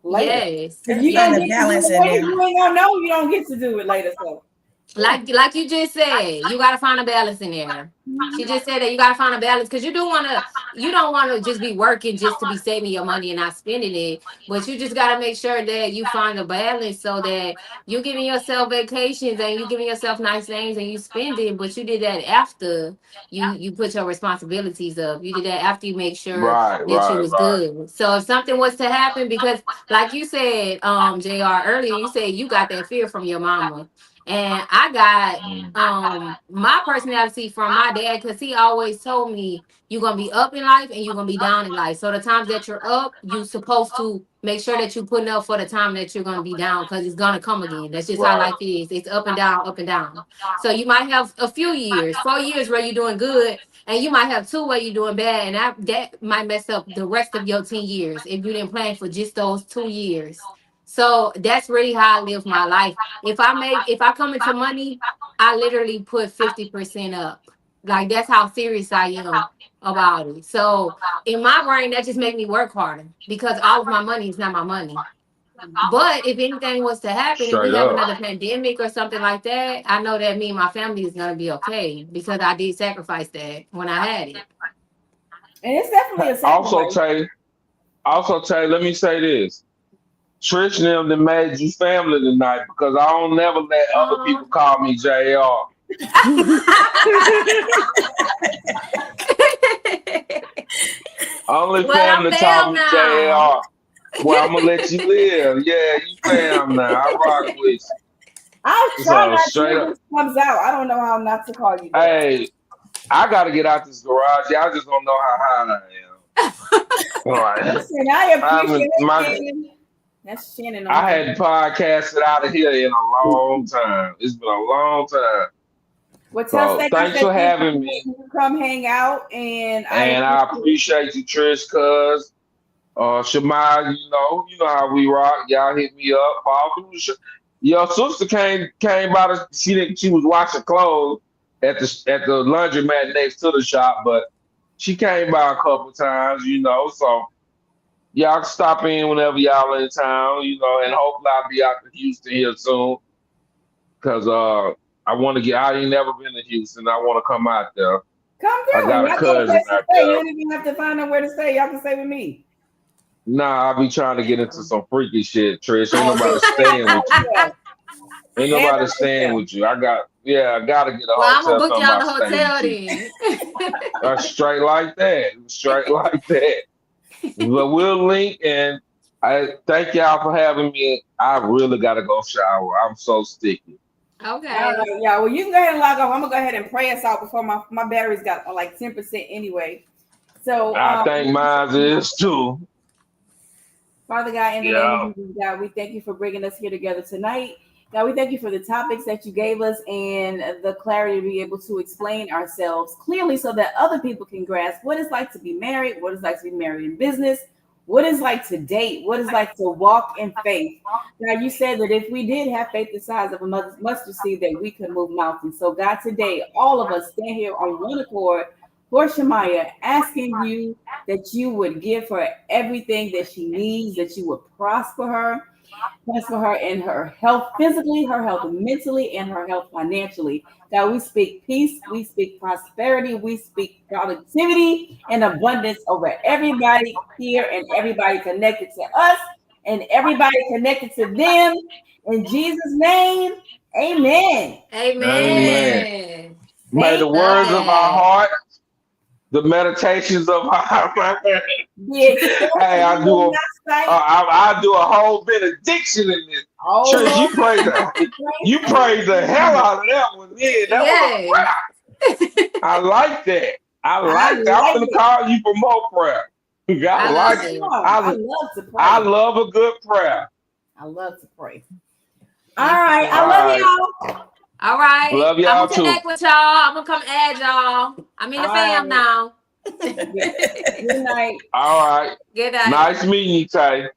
later. Yes. If Gotta you find don't the get to do balance it in later, there. you ain't gonna know you don't get to do it later. So yeah. Like you just said, you gotta find a balance in there. She just said that you gotta find a balance, because you don't wanna just be working just to be saving your money and not spending it. But you just gotta make sure that you find a balance so that you're giving yourself vacations and you giving yourself nice things and you spend it, but you did that after you put your responsibilities up. You did that after you make sure Right, that you right, was right. good. So if something was to happen, because like you said, JR, earlier, you said you got that fear from your mama. And I got my personality from my dad, because he always told me you're gonna be up in life and you're gonna be down in life. So the times that you're up, you're supposed to make sure that you're putting up for the time that you're gonna be down, because it's gonna come again. That's just how Right. life is. It's up and down, up and down. So you might have a few years, 4 years where you're doing good, and you might have two where you're doing bad, and that might mess up the rest of your 10 years if you didn't plan for just those 2 years. So that's really how I live my life. If I come into money, I literally put 50% up. Like that's how serious I am about it. So in my brain, that just make me work harder, because all of my money is not my money. But if anything was to happen and we Straight have up. another pandemic or something like that, I know that me and my family is gonna be okay, because I did sacrifice that when I had it. And it's definitely a Also, sacrifice. Tay, let me say this. Trish and them that made you family tonight, because I don't never let other Uh-huh. people call me JR. Only Well, I'm family call fam me now. JR. Well, I'm gonna let you live. Yeah, you fam now. I rock with I'll you. try So not to straight if up. this comes out. I don't know how not to call you that. Hey, I gotta get out this garage. Y'all just don't know how hot I am. All right. Listen, I appreciate I'm it, my Shannon. That's Shannon on I here. hadn't podcasted out of here in a long time. It's been a long time. Well, tell So Steak I thanks said for thank you having for me. letting you come hang out, and I And I appreciate it. appreciate you, Trish, cuz Shemai, you know how we rock. Y'all hit me up. Fall through the Your sister came by she was washing clothes at the laundromat next to the shop, but she came by a couple times. So y'all can stop in whenever y'all in town, and hopefully I'll be out to Houston here soon. Cause I want to get. I ain't never been to Houston. I want to come out there. Come I through, and got a y'all got a cousin place to out stay. You there. don't even have to find nowhere to stay. Y'all can stay with me. Nah, I be trying to get into some freaky shit, Trish. Ain't Oh, nobody well, stay at staying the with you. hotel. Ain't Stay at nobody the staying hotel. with you. I gotta get a Well, I'm gonna hotel book talking y'all about the staying hotel with you. then. Straight like that. Straight like that. But we'll link, and I thank y'all for having me. I really gotta go shower. I'm so sticky. All Okay. right, yeah. Well, you can go ahead and log off. I'm gonna go ahead and pray us out before my batteries got like 10% anyway. So, I think mine is too. Father God, in the name of Yeah. Jesus, God, we thank you for bringing us here together tonight. God, we thank you for the topics that you gave us and the clarity to be able to explain ourselves clearly so that other people can grasp what it's like to be married, what it's like to be married in business, what it's like to date, what it's like to walk in faith. God, you said that if we did have faith the size of a mustard seed, that we could move mountains. So, God, today, all of us stand here on one accord for Shemaya, asking you that you would give her everything that she needs, that you would prosper her in her health physically, her health mentally, and her health financially. God, we speak peace, we speak prosperity, we speak productivity and abundance over everybody here and everybody connected to us and everybody connected to them. In Jesus' name, amen. Amen. Amen. May Thank the Love words of our that. heart, the meditations of our heart. be Hey, acceptable in my sight. I do a whole benediction in this. Oh Trish, Lord, we you pray. praise the hell out of that one. Yeah, that was a Yes. prayer. I like that. I I like that. I'm like gonna it. call you for more prayer. I I Yes, like love it. it. Lord. I I love to I pray. love a good prayer. I love to pray. All Thank right. you. I All love right. y'all. All right. Love I'm y'all gonna too. connect with y'all. I'm gonna come add y'all. I'm in the All fam right. now. Good night. All right. Good night. Nice meeting you, Tay.